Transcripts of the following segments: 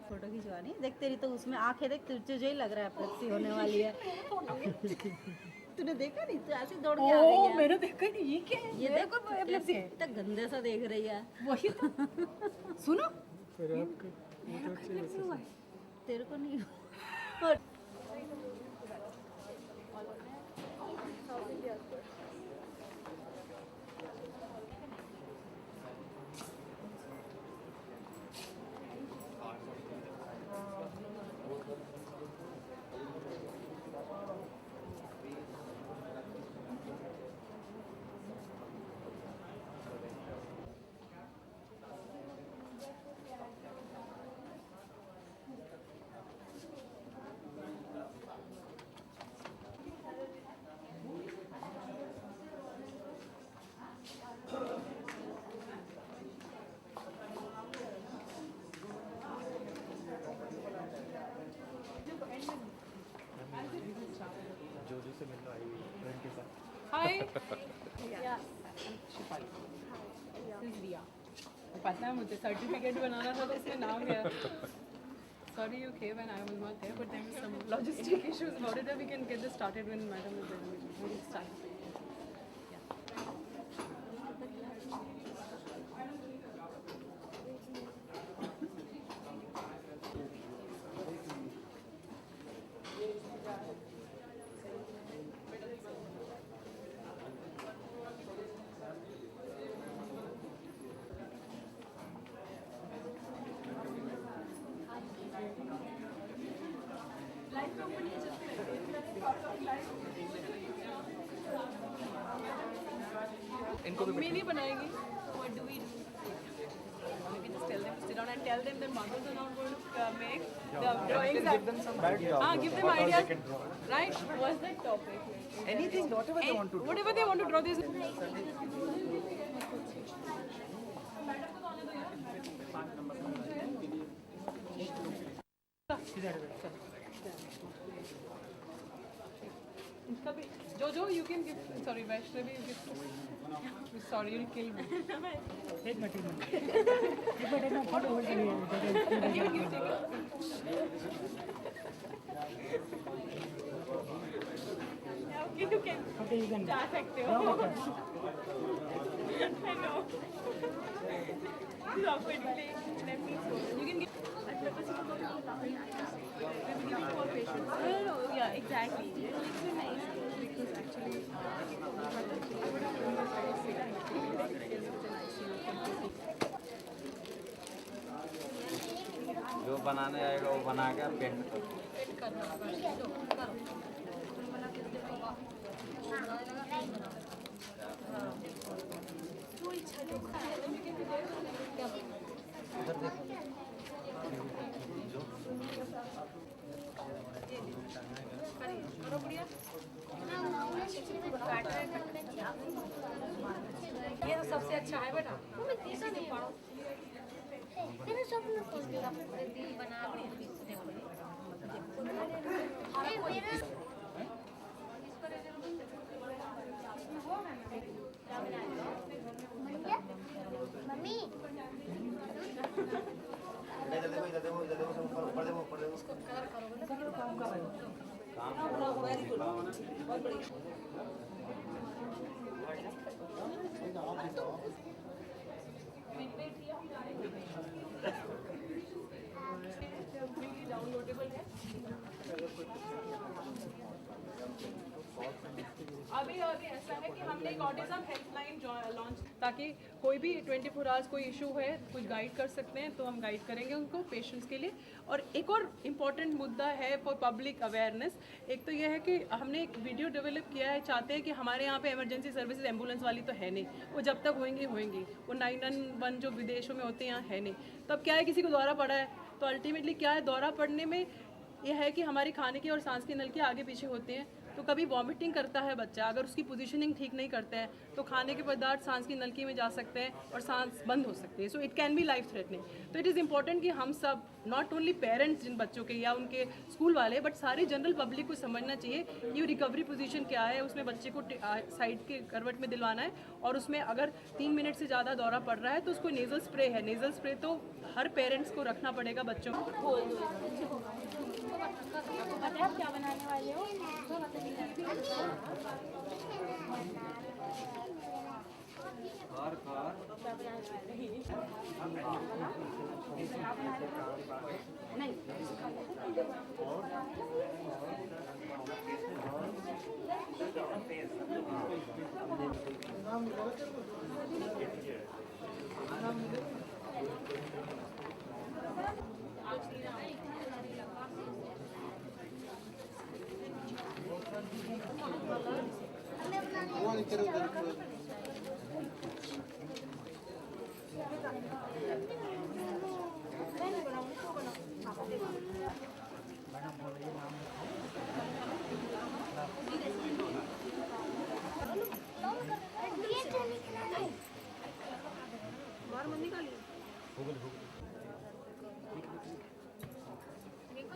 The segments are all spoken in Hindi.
फोटो खिंचवानी देख तेरी तो उसमें आंखें देख तुझे ही लग रहा है एपिलेप्सी होने वाली है। तूने देखा नहीं तू ऐसे दौड़ के आ रही है। मैंने देखा नहीं ये क्या है? ये देखो एपिलेप्सी कितना गंदे सा देख रही है। वही तो सुनो तेरे को नहीं और जोजो से मिलने आई हुई फ्रेंड के साथ। हाय शिफाली रिया पता है मुझे सर्टिफिकेट बनाना था तो इसमें नाम गया Sorry you came and I was not there, but there was some logistic issues about it that we can get this started when madam is there. We'll start. इनको भी नहीं बनाएगी. What do we do? We can just tell them to sit down and tell them that models are not going to make the drawings. give them some ideas. Give them ideas. Right? What's that topic? Anything, whatever they want to do. Whatever they want to draw. This. Jojo, you can give. Sorry, Vaishnavi, you give. Sorry, you'll kill me. एक मिनट फोटो होल्ड करिए You take it. Okay, you can. Photo you can जा सकते हो. I know. Properly. Let me show. You can give. No, yeah, exactly. It's so nice because actually, जो बनाने आएगा वो बना के पेंट कर ये तो सबसे अच्छा है बेटा. तेरे स्वप्न को दिल बना मम्मी अभी ऐसा है कि हमने एक ऑटिज्म हेल्पलाइन लॉन्च ताकि कोई भी 24 आवर्स कोई इशू है कुछ गाइड कर सकते हैं तो हम गाइड करेंगे उनको पेशेंट्स के लिए. और एक और इम्पॉर्टेंट मुद्दा है फॉर पब्लिक अवेयरनेस. एक तो यह है कि हमने एक वीडियो डेवलप किया है. चाहते हैं कि हमारे यहाँ पे इमरजेंसी सर्विसेज एम्बुलेंस वाली तो है नहीं, वो जब तक होंगी वो 911 जो विदेशों में होते हैं यहाँ है नहीं. तो अब क्या है किसी को दौरा पड़ा है तो अल्टीमेटली क्या है दौरा पड़ने में यह है कि हमारी खाने की और सांस की नल के आगे पीछे होते हैं. तो कभी वॉमिटिंग करता है बच्चा, अगर उसकी पोजीशनिंग ठीक नहीं करते हैं तो खाने के पदार्थ सांस की नलकी में जा सकते हैं और सांस बंद हो सकती है। So it can be life threatening. तो इट इज़ इंपॉर्टेंट कि हम सब, नॉट ओनली पेरेंट्स जिन बच्चों के या उनके स्कूल वाले, बट सारी जनरल पब्लिक को समझना चाहिए कि रिकवरी पोजीशन क्या है। उसमें बच्चे को साइड के करवट में दिलवाना है, और उसमें अगर 3 मिनट से ज़्यादा दौरा पड़ रहा है तो उसको नेज़ल स्प्रे है। नेज़ल स्प्रे तो हर पेरेंट्स को रखना पड़ेगा बच्चों को। आप क्या बनाने वाले हो?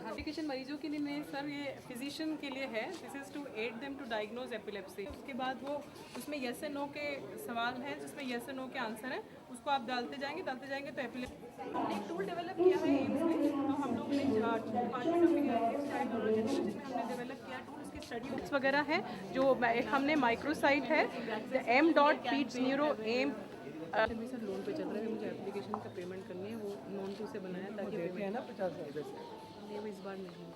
एप्लीकेशन मरीजों के लिए नहीं सर, ये फिजिशियन के लिए है। This is to aid them to diagnose epilepsy. उसके बाद वो उसमें येस एंड नो के सवाल हैं, जिसमें येस एंड नो के आंसर हैं, उसको आप डालते जाएंगे तो एपिलेप्सी। हमने एक टूल डेवलप किया है एम्स में, तो हम लोग ने department of paediatrics child neurology में हमने डेवलप किया टूल। उसकी स्टडी बुक्स वगैरह हैं, जो एक हमने माइक्रोसाइट है m.peds neuro aim sir loan पे चल रहा है, मुझे एप्लीकेशन का पेमेंट करनी है, वो नॉन टू से बनाया ताकि देते हैं ना 50 रुपये नहीं, वो इस बार नहीं है।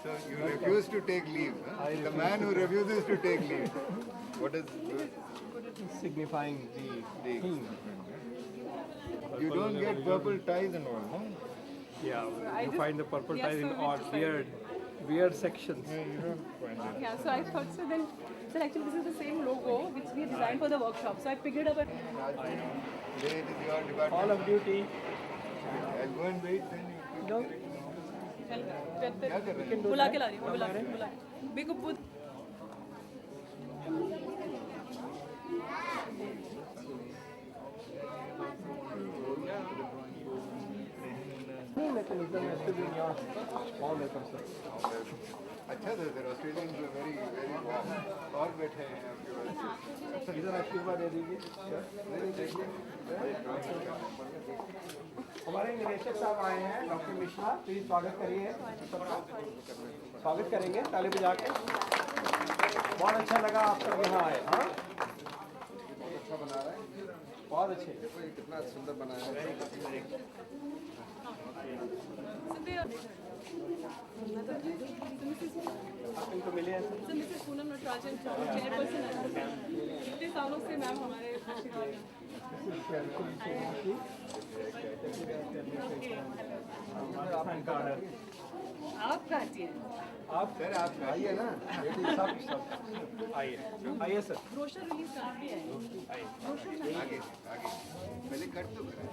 So you refuse to take leave. Huh? The man who refuses to take leave. What is signifying the theme. You don't get purple ties and all, no? Yeah, you find the purple yeah, ties so in we odd, weird sections. Yeah, you don't find it. Yeah, so I thought so then, sir, actually this is the same logo which we designed for the workshop. So I picked it up and Today it is your department. All of duty. I'll go and wait, then you keep correcting. क्या कर रहे हैं? बुला के ला रही हूँ, बुला बिल्कुल बुध Mechanism has to be in your small weapons. अच्छा था सर, ऑस्ट्रेलियंस में very warm और बैठे हैं आपके पास। इधर आशीर्वाद दे दीजिए। हमारे निदेशक साहब आए हैं, डॉक्टर मिश्रा, प्लीज स्वागत करिए। स्वागत करेंगे ताली बजा के। बहुत अच्छा लगा आप सब यहाँ आए। हाँ, बहुत अच्छा बना रहा है, बहुत अच्छे। देखो ये कितना सुंदर बनाया है। आप इनको मिले हैं sir, Mrs Poonam Natarajan chairperson है। इतने सालों से मैम हमारे आशीर्वाद हैं। आप प्राची हैं। आप सर आप आइए ना, सब आइए सर। ब्रोशर रिलीज कहाँ पे है? आगे पहले कट तो करें।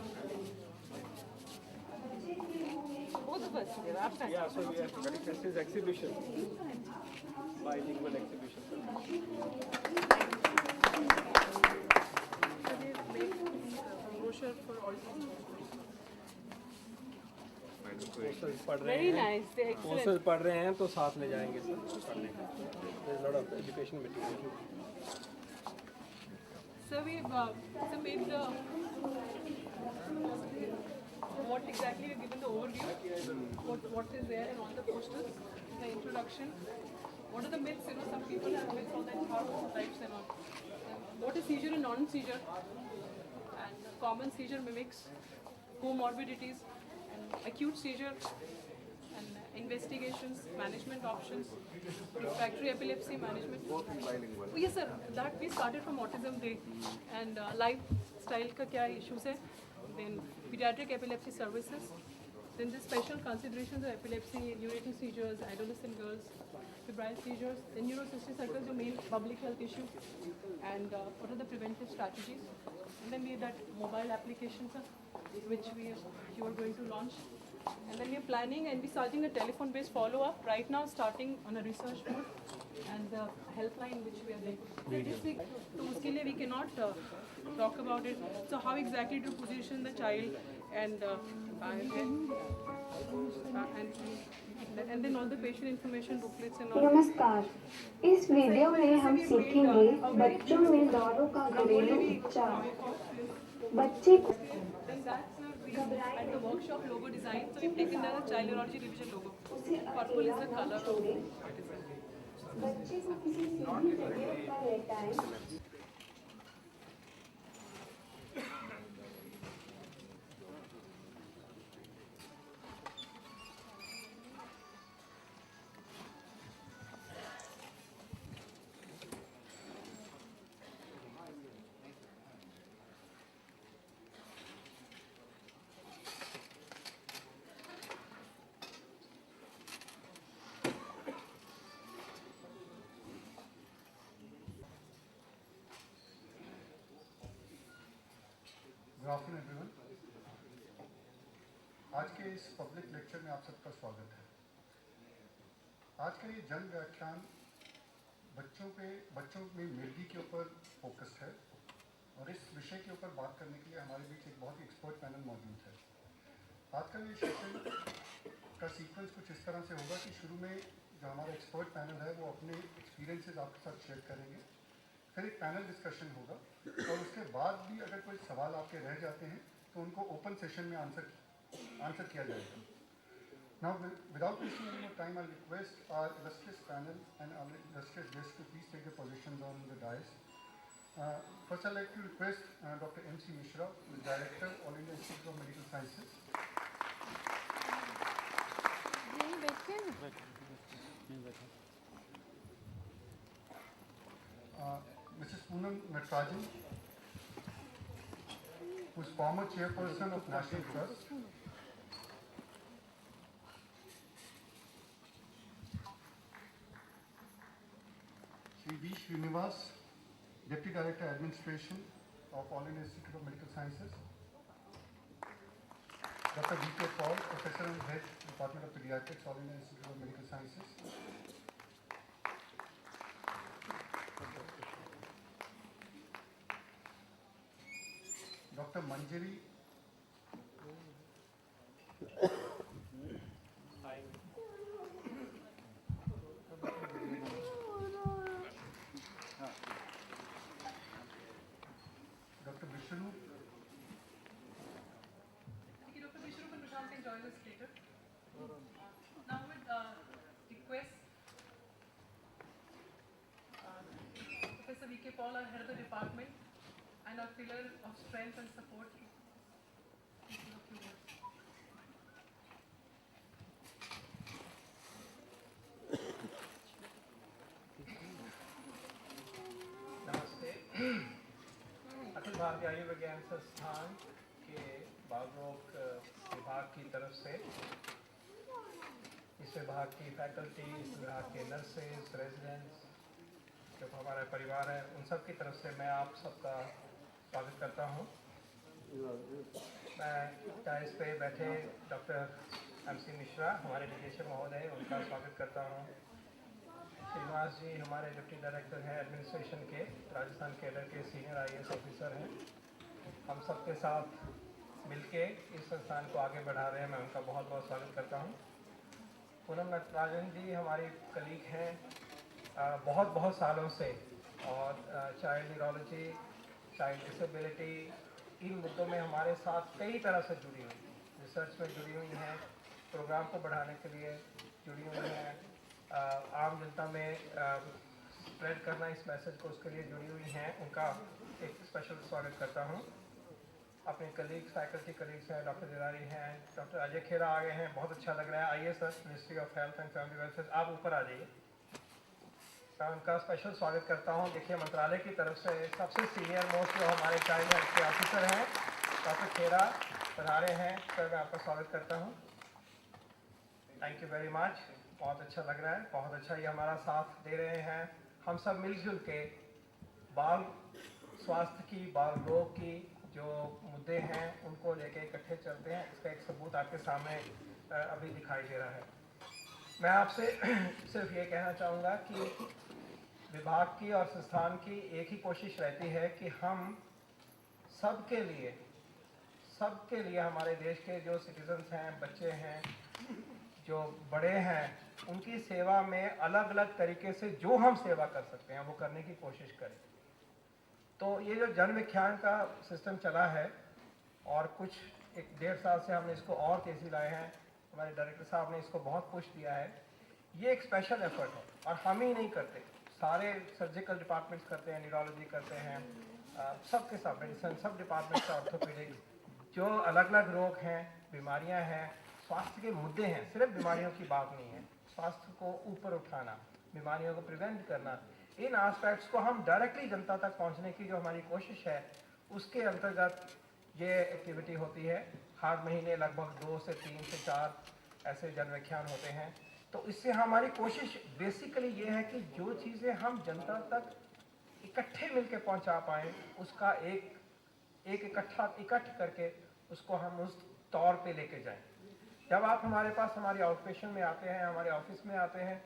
वो तो बस आप Prachi. Yeah, so we are conducting this exhibition, bilingual exhibition. Brochure for all. Courses पढ़ रहे Very हैं, nice, excellent. courses पढ़ रहे हैं तो साथ ले जाएंगे सर पढ़ने का। There's a lot of education material. So we made the what exactly we've given the overview, what is there and all the posters, the introduction, what are the myths, some people have myths on the entire types and all. What is seizure and non-seizure, and common seizure mimics, comorbidities, and acute seizure, and investigations, management options, refractory epilepsy management. bilingual. Oh, yes sir, that we started from Autism Day, and lifestyle का क्या issues है, then pediatric epilepsy services, then the special considerations of epilepsy, neonatal seizures, adolescent girls, febrile seizures, the neurocystic circles, your main public health issue, and what are the preventive strategies. And then we have that mobile application, sir, which you are going to launch. And then we are planning and we're starting a telephone-based follow-up right now, starting on a research mode, and the helpline which we are doing. So this week, so uske liye we cannot talk about it. So how exactly to position the child and then all the patient information booklets and all. नमस्कार, इस वीडियो में हम सीखेंगे बच्चों में दौरों का घरेलू उपचार। बच्चे को Then that's and the workshop logo design. So we've taken the child neurology division logo. Purple is the color of it. बच्चे को किसी सीधी जगह पर लेटाएं। Good afternoon everyone. आज के इस पब्लिक लेक्चर में आप सबका स्वागत है। आज का ये जन व्याख्यान बच्चों में मिर्गी के ऊपर फोकस्ड है और इस विषय के ऊपर बात करने के लिए हमारे बीच एक बहुत ही एक्सपर्ट पैनल मौजूद है। आज का ये सेशन का सीक्वेंस कुछ इस तरह से होगा कि शुरू में जो हमारा एक्सपर्ट पैनल है वो अपने एक्सपीरियंसेस आपके साथ शेयर करेंगे, फिर एक पैनल डिस्कशन होगा और उसके बाद भी अगर कोई सवाल आपके रह जाते हैं तो उनको ओपन सेशन में आंसर किया जाएगा। Now, without wasting any more time, I'll request our illustrious panel and our illustrious guests to please take their positions on the dais. First, I'd like to request Dr. M.C. Mishra, who is Director, All India Institute of Medical Sciences. Mrs. Poonam Natarajan, who is former chairperson of National Trust. Shri V. Srinivas, Deputy Director Administration of All India Institute of Medical Sciences. Dr. V.K. Paul, Professor and Head, Department of Pediatrics, All India Institute of Medical Sciences. Dr. Manjari Dr. Vishnu Dr. Vishnu and Prashant can join us later. Now with request Professor V.K. Paul, our head of the department and our pillar of strength and support. नमस्ते। अखिल भारतीय आयुर्विज्ञान संस्थान के बालरोग विभाग की तरफ से इस विभाग की फैकल्टी, इस विभाग के नर्सेज, रेजिडेंट्स, जो हमारा परिवार है, उन सब की तरफ से मैं आप सबका स्वागत करता हूँ। मैं डाइस पे बैठे डॉक्टर M.C. मिश्रा, हमारे निदेशक महोदय, उनका स्वागत करता हूँ। श्रीनिवास जी हमारे डिप्टी डायरेक्टर हैं एडमिनिस्ट्रेशन के, राजस्थान केडर के सीनियर IAS ऑफिसर हैं। हम सबके साथ मिलके इस संस्थान को आगे बढ़ा रहे हैं, मैं उनका बहुत बहुत स्वागत करता हूँ। पूनम नटराजन जी हमारी कलीग हैं बहुत सालों से और चाइल्ड न्यूरोलॉजी, चाइल्ड डिसेबिलिटी, इन मुद्दों में हमारे साथ कई तरह से जुड़ी हुई, रिसर्च में जुड़ी हुई हैं, प्रोग्राम को बढ़ाने के लिए जुड़ी हुई हैं, आम जनता में स्प्रेड करना इस मैसेज को, उसके लिए जुड़ी हुई हैं। उनका एक स्पेशल स्वागत करता हूँ। अपने कलीग्स, फैकल्टी कलीग्स हैं, डॉक्टर जिरारी हैं, डॉक्टर अजय खेरा आ गए हैं, बहुत अच्छा लग रहा है। आइए sir, ministry of health and family welfare, आप ऊपर आ जाइए। मैं उनका स्पेशल स्वागत करता हूँ। देखिए, मंत्रालय की तरफ से सबसे सीनियर मोस्ट जो हमारे चाइल्ड हेल्थ के ऑफिसर हैं, डॉक्टर खेरा पधारे हैं। सर, मैं आपका स्वागत करता हूँ। Thank you very much. बहुत अच्छा लग रहा है, बहुत अच्छा ये हमारा साथ दे रहे हैं। हम सब मिलजुल के बाल स्वास्थ्य की, बाल रोग की जो मुद्दे हैं उनको लेके इकट्ठे चलते हैं। इसका एक सबूत आपके सामने अभी दिखाई दे रहा है। मैं आपसे सिर्फ ये कहना चाहूँगा कि विभाग की और संस्थान की एक ही कोशिश रहती है कि हम सबके लिए हमारे देश के जो सिटीजन्स हैं, बच्चे हैं, जो बड़े हैं, उनकी सेवा में अलग अलग तरीके से जो हम सेवा कर सकते हैं वो करने की कोशिश करें। तो ये जो जन विख्यान का सिस्टम चला है और कुछ 1.5 साल से हमने इसको और तेज़ी लाए हैं, हमारे डायरेक्टर साहब ने इसको बहुत पुश दिया है। ये एक स्पेशल एफर्ट है और हम ही नहीं करते, सारे सर्जिकल डिपार्टमेंट्स करते हैं, न्यूरोलॉजी करते हैं, सबके सब मेडिसिन, सब डिपार्टमेंट्स, ऑर्थोपेडिक्स, जो अलग अलग रोग हैं, बीमारियां हैं, स्वास्थ्य के मुद्दे हैं। सिर्फ बीमारियों की बात नहीं है, स्वास्थ्य को ऊपर उठाना, बीमारियों को प्रिवेंट करना, इन एस्पेक्ट्स को हम डायरेक्टली जनता तक पहुंचने की जो हमारी कोशिश है उसके अंतर्गत ये एक्टिविटी होती है। हर महीने लगभग 2 से 3 से 4 ऐसे जन व्याख्यान होते हैं। तो इससे हमारी कोशिश बेसिकली ये है कि जो चीज़ें हम जनता तक इकट्ठे मिलकर पहुंचा पाएँ उसका एक इकट्ठ करके उसको हम उस तौर पे लेके जाएं। जब आप हमारे पास हमारे आउटपेशेंट में आते हैं, हमारे ऑफिस में आते हैं,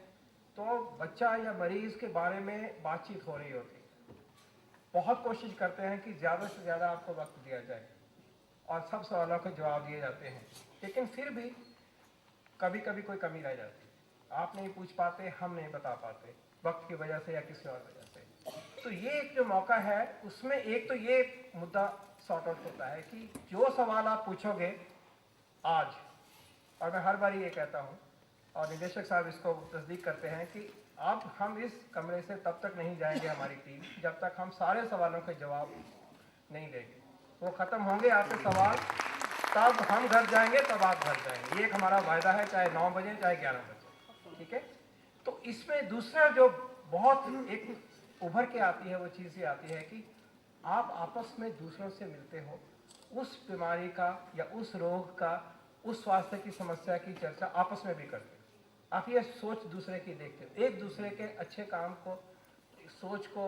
तो बच्चा या मरीज़ के बारे में बातचीत हो रही होती है। बहुत कोशिश करते हैं कि ज़्यादा से ज़्यादा आपको वक्त दिया जाए और सब सवालों के जवाब दिए जाते हैं, लेकिन फिर भी कभी कभी कोई कमी रह जाती है। आप नहीं पूछ पाते, हम नहीं बता पाते, वक्त की वजह से या किसी और वजह से। तो ये एक जो मौका है उसमें एक तो ये मुद्दा सॉर्ट आउट होता है कि जो सवाल आप पूछोगे आज, और मैं हर बार ये कहता हूँ और निदेशक साहब इसको तस्दीक करते हैं कि अब हम इस कमरे से तब तक नहीं जाएंगे हमारी टीम जब तक हम सारे सवालों के जवाब नहीं देंगे। वो ख़त्म होंगे आपके सवाल, तब हम घर जाएंगे, तब आप घर जाएंगे। ये एक हमारा वायदा है, चाहे 9 बजे चाहे 11 बजे, ठीक है। तो इसमें दूसरा जो बहुत एक उभर के आती है वो चीज़ ये आती है कि आप आपस में दूसरों से मिलते हो, उस बीमारी का या उस रोग का, उस स्वास्थ्य की समस्या की चर्चा आपस में भी करते हो। आप ये सोच दूसरे की देखते हो, एक दूसरे के अच्छे काम को, सोच को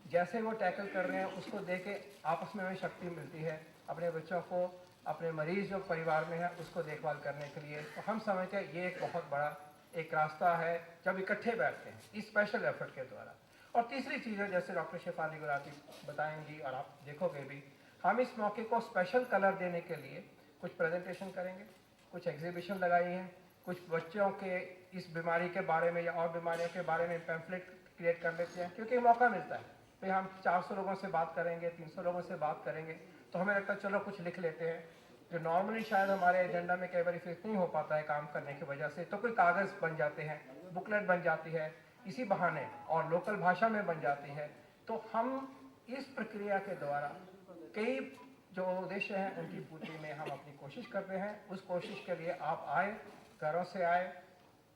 जैसे वो टैकल कर रहे हैं उसको देख के आपस में हमें शक्ति मिलती है अपने बच्चों को, अपने मरीज जो परिवार में है उसको देखभाल करने के लिए। तो हम समझते हैं ये एक बहुत बड़ा एक रास्ता है जब इकट्ठे बैठते हैं इस स्पेशल एफर्ट के द्वारा। और तीसरी चीज़ है, जैसे डॉक्टर शेफाली गुलाटी बताएंगी और आप देखोगे भी, हम इस मौके को स्पेशल कलर देने के लिए कुछ प्रेजेंटेशन करेंगे, कुछ एग्जीबिशन लगाई हैं, कुछ बच्चों के इस बीमारी के बारे में या और बीमारियों के बारे में पैम्फलेट क्रिएट कर लेते हैं, क्योंकि मौका मिलता है। फिर हम 400 लोगों से बात करेंगे, 300 लोगों से बात करेंगे, तो हमें लगता है चलो कुछ लिख लेते हैं, जो नॉर्मली शायद हमारे एजेंडा में कई बार फिक्स नहीं हो पाता है काम करने की वजह से। तो कोई कागज़ बन जाते हैं, बुकलेट बन जाती है इसी बहाने, और लोकल भाषा में बन जाती है। तो हम इस प्रक्रिया के द्वारा कई जो उद्देश्य हैं उनकी पूर्ति में हम अपनी कोशिश करते हैं। उस कोशिश के लिए आप आए, घरों से आए,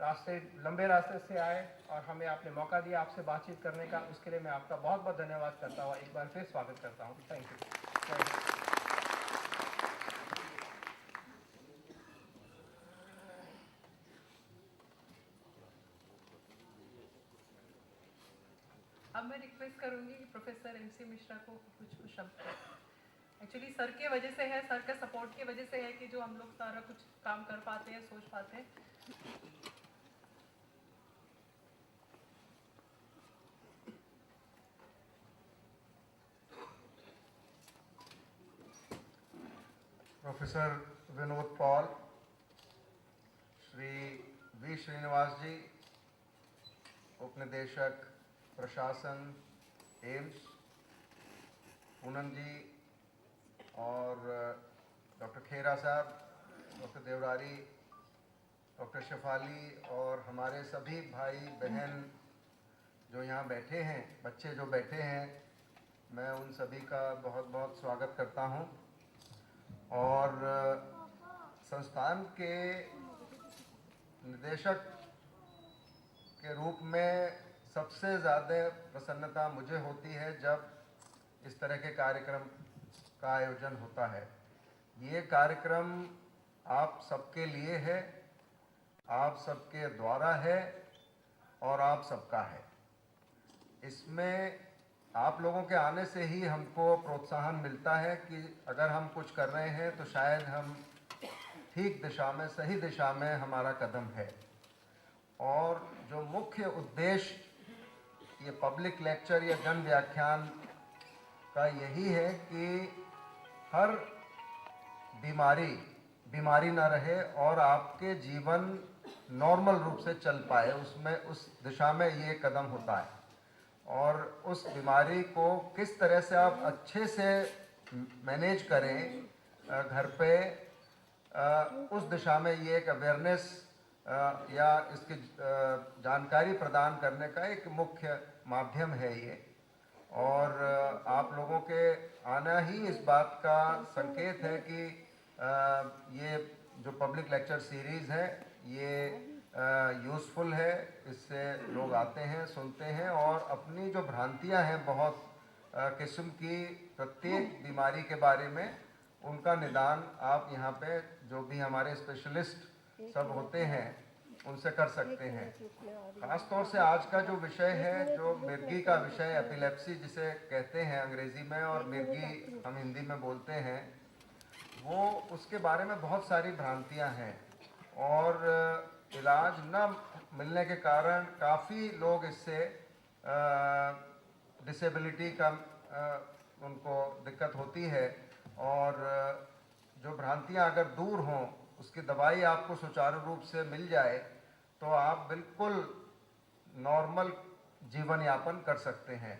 रास्ते लंबे रास्ते से आए और हमें आपने मौका दिया आपसे बातचीत करने का, उसके लिए मैं आपका बहुत बहुत धन्यवाद करता हुआ एक बार फिर स्वागत करता हूँ। Thank you. अब मैं रिक्वेस्ट करूंगी कि प्रोफेसर MC मिश्रा को कुछ शब्द, एक्चुअली सर के वजह से है, सर का सपोर्ट की वजह से है कि जो हम लोग सारा कुछ काम कर पाते हैं, सोच पाते हैं। Professor Vinod Paul, Shri V Srinivas ji, उपनिदेशक प्रशासन एम्स, पूनम जी और डॉक्टर खेरा साहब, डॉक्टर देवरारी, डॉक्टर शेफाली और हमारे सभी भाई बहन जो यहाँ बैठे हैं, बच्चे जो बैठे हैं, मैं उन सभी का बहुत बहुत स्वागत करता हूँ। और संस्थान के निदेशक के रूप में सबसे ज़्यादा प्रसन्नता मुझे होती है जब इस तरह के कार्यक्रम का आयोजन होता है। ये कार्यक्रम आप सबके लिए है, आप सबके द्वारा है और आप सबका है। इसमें आप लोगों के आने से ही हमको प्रोत्साहन मिलता है कि अगर हम कुछ कर रहे हैं तो शायद हम ठीक दिशा में, सही दिशा में हमारा कदम है। और जो मुख्य उद्देश्य ये पब्लिक लेक्चर या जन व्याख्यान का यही है कि हर बीमारी ना रहे और आपके जीवन नॉर्मल रूप से चल पाए, उसमें उस दिशा में ये कदम होता है। और उस बीमारी को किस तरह से आप अच्छे से मैनेज करें घर पे, उस दिशा में ये एक अवेयरनेस या इसकी जानकारी प्रदान करने का एक मुख्य माध्यम है ये। और आप लोगों के आना ही इस बात का संकेत है कि ये जो पब्लिक लेक्चर सीरीज़ है ये यूज़फुल है। इससे लोग आते हैं, सुनते हैं और अपनी जो भ्रांतियां हैं बहुत किस्म की प्रत्येक बीमारी के बारे में, उनका निदान आप यहाँ पे जो भी हमारे स्पेशलिस्ट सब होते हैं उनसे कर सकते हैं। ख़ास तौर से आज का जो विषय है, जो मिर्गी का विषय, एपिलेप्सी जिसे कहते हैं अंग्रेज़ी में और मिर्गी हम हिंदी में बोलते हैं, वो उसके बारे में बहुत सारी भ्रांतियां हैं और इलाज न मिलने के कारण काफ़ी लोग इससे डिसेबिलिटी का उनको दिक्कत होती है। और जो भ्रांतियां अगर दूर हों, उसकी दवाई आपको सुचारू रूप से मिल जाए तो आप बिल्कुल नॉर्मल जीवन यापन कर सकते हैं।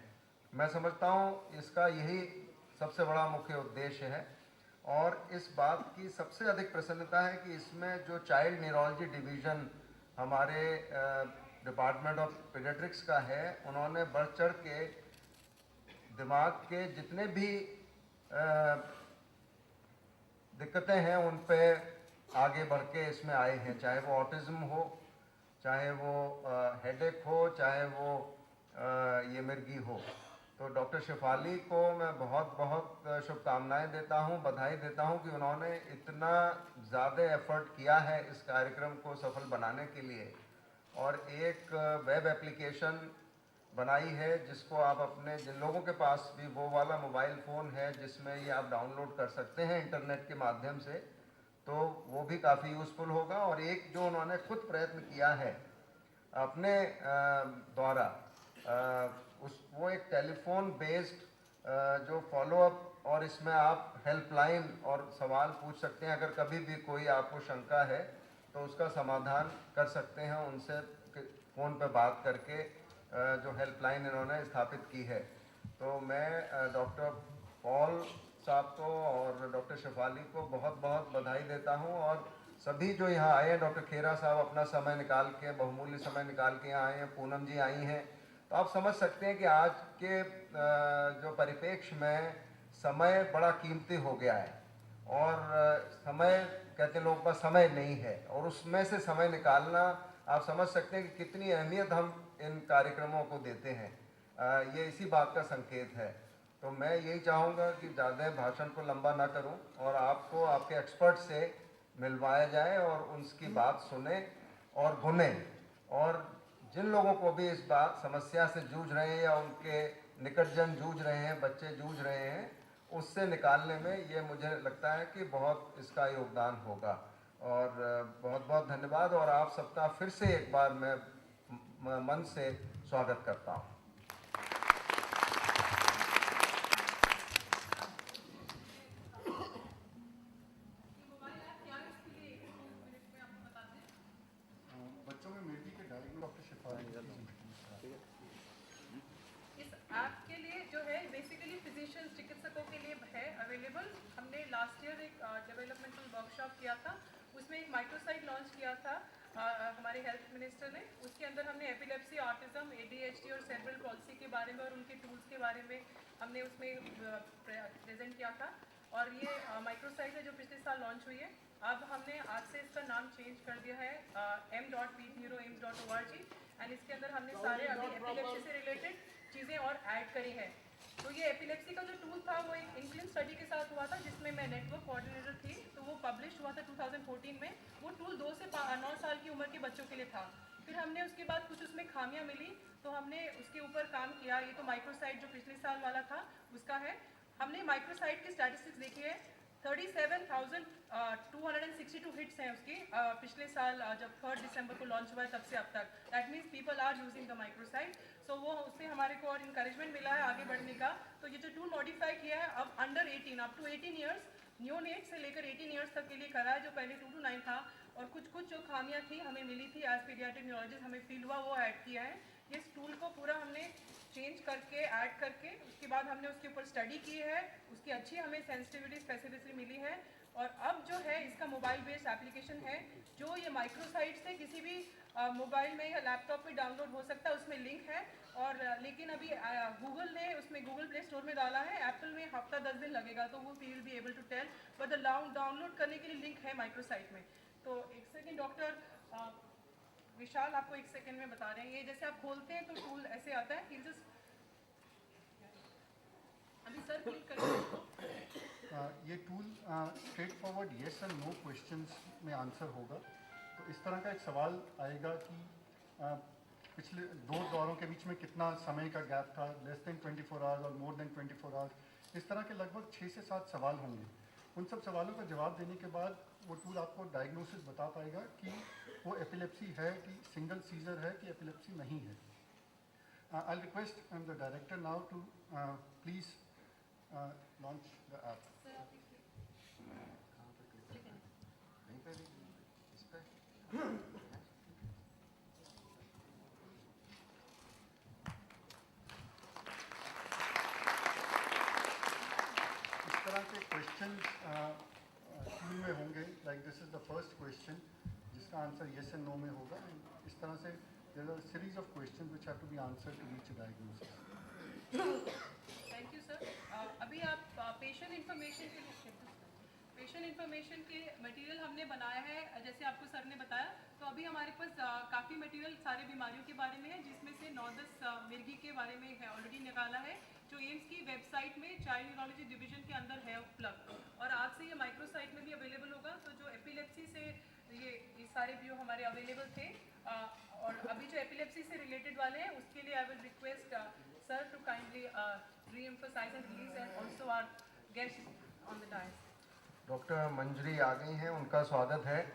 मैं समझता हूँ इसका यही सबसे बड़ा मुख्य उद्देश्य है। और इस बात की सबसे अधिक प्रसन्नता है कि इसमें जो चाइल्ड न्यूरोलॉजी डिवीज़न हमारे डिपार्टमेंट ऑफ पीडियाट्रिक्स का है, उन्होंने बढ़ चढ़ के दिमाग के जितने भी दिक्कतें हैं उन पे आगे बढ़ के इसमें आए हैं, चाहे वो ऑटिज़म हो, चाहे वो हेडेक हो, चाहे वो ये मिर्गी हो। तो डॉक्टर शेफाली को मैं बहुत बहुत शुभकामनाएं देता हूं, बधाई देता हूं कि उन्होंने इतना ज़्यादा एफर्ट किया है इस कार्यक्रम को सफल बनाने के लिए। और एक वेब एप्लीकेशन बनाई है जिसको आप अपने, जिन लोगों के पास भी वो वाला मोबाइल फ़ोन है जिसमें ये आप डाउनलोड कर सकते हैं इंटरनेट के माध्यम से, तो वो भी काफ़ी यूज़फुल होगा। और एक जो उन्होंने खुद प्रयत्न किया है अपने द्वारा, वो एक टेलीफोन बेस्ड जो फॉलोअप, और इसमें आप हेल्पलाइन और सवाल पूछ सकते हैं। अगर कभी भी कोई आपको शंका है तो उसका समाधान कर सकते हैं उनसे फ़ोन पे बात करके, जो हेल्पलाइन इन्होंने स्थापित की है। तो मैं डॉक्टर पॉल साहब को और डॉक्टर शेफाली को बहुत बहुत बधाई देता हूं। और सभी जो यहाँ आए हैं, डॉक्टर खेरा साहब अपना समय निकाल के, बहुमूल्य समय निकाल के यहाँ आए हैं, पूनम जी आई हैं, तो आप समझ सकते हैं कि आज के जो परिप्रेक्ष्य में समय बड़ा कीमती हो गया है। और समय कहते हैं लोगों का समय नहीं है, और उसमें से समय निकालना आप समझ सकते हैं कि कितनी अहमियत हम इन कार्यक्रमों को देते हैं। ये इसी बात का संकेत है। तो मैं यही चाहूँगा कि ज़्यादा भाषण को लंबा ना करूँ और आपको आपके एक्सपर्ट से मिलवाया जाए और उनकी बात सुने और गुने। और जिन लोगों को भी इस बात समस्या से जूझ रहे हैं या उनके निकटजन जूझ रहे हैं, बच्चे जूझ रहे हैं, उससे निकालने में ये मुझे लगता है कि बहुत इसका योगदान होगा। और बहुत बहुत धन्यवाद। और आप सबका फिर से एक बार मैं मन से स्वागत करता हूँ। बच्चों में मिर्गी के डायग्नोसिस डॉक्टर शेफाली इस ऐप के लिए जो है बेसिकली फिजिशियन, चिकित्सकों के लिए है अवेलेबल। हमने लास्ट ईयर एक डेवलपमेंटल वर्कशॉप किया था, उसमें एक माइक्रोसाइट लॉन्च किया था हमारे हेल्थ मिनिस्टर ने। उसके अंदर हमने एपिलेप्सी, ऑटिज्म, ADHD और सेरेब्रल पॉलिसी के बारे में और उनके टूल्स के बारे में हमने उसमें प्रेजेंट किया था। और ये माइक्रोसाइट है जो पिछले साल लॉन्च हुई है। अब हमने आज से इसका नाम चेंज कर दिया है m.p0aims.org, एंड इसके अंदर हमने सारे अभी एपिलेप्सी से रिलेटेड चीज़ें और ऐड करी हैं। तो ये एपिलेप्सी का जो टूल था वो एक इंक्लिन स्टडी के साथ हुआ था, जिसमें मैं नेटवर्क कोऑर्डिनेटर थी। तो वो पब्लिश हुआ था 2014 में। वो टूल 2 से 9 साल की उम्र के बच्चों के लिए था। फिर हमने उसके बाद कुछ उसमें खामियां मिली, तो हमने उसके ऊपर काम किया। ये तो माइक्रोसाइट जो पिछले साल वाला था उसका है। हमने माइक्रोसाइट की स्टैटिस्टिक्स देखी है, 37,262 हिट्स हैं उसकी पिछले साल जब 3 दिसंबर को लॉन्च हुआ है तब से अब तक। That means people are using the microsite. So वो उससे हमारे को और इंकरेजमेंट मिला है आगे बढ़ने का। तो ये जो टूल मॉडिफाई किया है अब under 18 up to 18 years, neonate से लेकर 18 ईयर्स तक के लिए करा है, जो पहले 2 to 9 था। और कुछ जो खामियां थी हमें मिली थी एज पीडियाट्रिक न्यूरोलॉजिस्ट हमें फील हुआ, वो ऐड किया है। इस टूल को पूरा हमने चेंज करके ऐड करके उसके बाद हमने उसके ऊपर स्टडी की है, उसकी अच्छी हमें सेंसिटिविटी स्पेसिफिसिटी मिली है। और अब जो है इसका मोबाइल बेस्ड एप्लीकेशन है, जो ये माइक्रोसाइट से किसी भी मोबाइल में या लैपटॉप में डाउनलोड हो सकता है, उसमें लिंक है। और लेकिन अभी गूगल ने उसमें गूगल प्ले स्टोर में डाला है, एप्पल में हफ्ता 10 दिन लगेगा, तो वो we will be able to tell. But the download करने के लिए लिंक है माइक्रोसाइट में। तो एक सेकेंड डॉक्टर विशाल आपको एक सेकेंड में बता रहे हैं। ये जैसे आप खोलते हैं तो टूल ऐसे आता है। अभी सर क्लिक करिए। ये tool straightforward yes and no questions में आंसर होगा। तो इस तरह का एक सवाल आएगा कि पिछले 2 दौरों के बीच में कितना समय का गैप था, लेस देन 24 आवर्स और मोर देन 24 आवर्स, इस तरह के लगभग 6 से 7 सवाल होंगे। उन सब सवालों का जवाब देने के बाद वो टूल आपको डायग्नोसिस बता पाएगा कि वो एपिलेप्सी है कि सिंगल सीजर है कि एपिलेप्सी नहीं है। I request the director now to please launch the app. इस तरह के क्वेश्चन टूल में होंगे, like this is the first question जिसका आंसर येस एंड नो में होगा। इस तरह से there are series of question which have to be answered to reach diagnosis. Thank you sir. अभी आप पेशेंट इन्फॉर्मेशन के मटेरियल हमने बनाया है, जैसे आपको सर ने बताया। तो अभी हमारे पास काफ़ी मटेरियल सारे बीमारियों के बारे में है, जिसमें से 9-10 मिर्गी के बारे में है ऑलरेडी निकाला है, जो एम्स की वेबसाइट में चाइल्ड न्यूरोलॉजी डिवीजन के अंदर है उपलब्ध। और आज से ये माइक्रोसाइट में भी अवेलेबल होगा। तो जो एपिलेप्सी से ये सारे व्यू हमारे अवेलेबल थे, और अभी जो एपिलेप्सी से रिलेटेड वाले हैं उसके लिए I will request sir to kindly reemphasise and release and also our guest on the dais. Doctor Manjari आ गई हैं, उनका स्वागत है।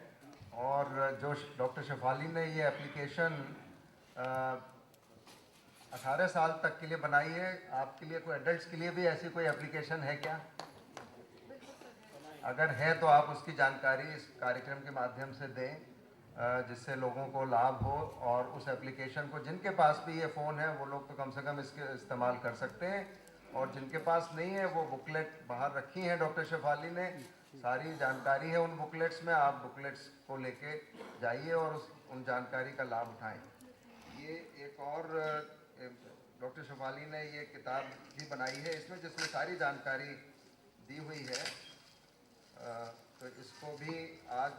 और जो डॉक्टर शेफाली ने ये एप्लीकेशन 18 साल तक के लिए बनाई है, आपके लिए कोई एडल्ट्स के लिए भी ऐसी कोई एप्लीकेशन है क्या? अगर है तो आप उसकी जानकारी इस कार्यक्रम के माध्यम से दें, जिससे लोगों को लाभ हो। और उस एप्लीकेशन को जिनके पास भी ये फ़ोन है वो लोग तो कम से कम इसके इस्तेमाल कर सकते हैं, और जिनके पास नहीं है वो बुकलेट बाहर रखी हैं डॉक्टर शेफाली ने, सारी जानकारी है उन बुकलेट्स में। आप बुकलेट्स को लेके जाइए और उन जानकारी का लाभ उठाएं। ये एक और डॉक्टर शेफाली ने ये किताब भी बनाई है इसमें, जिसमें सारी जानकारी दी हुई है। तो इसको भी आज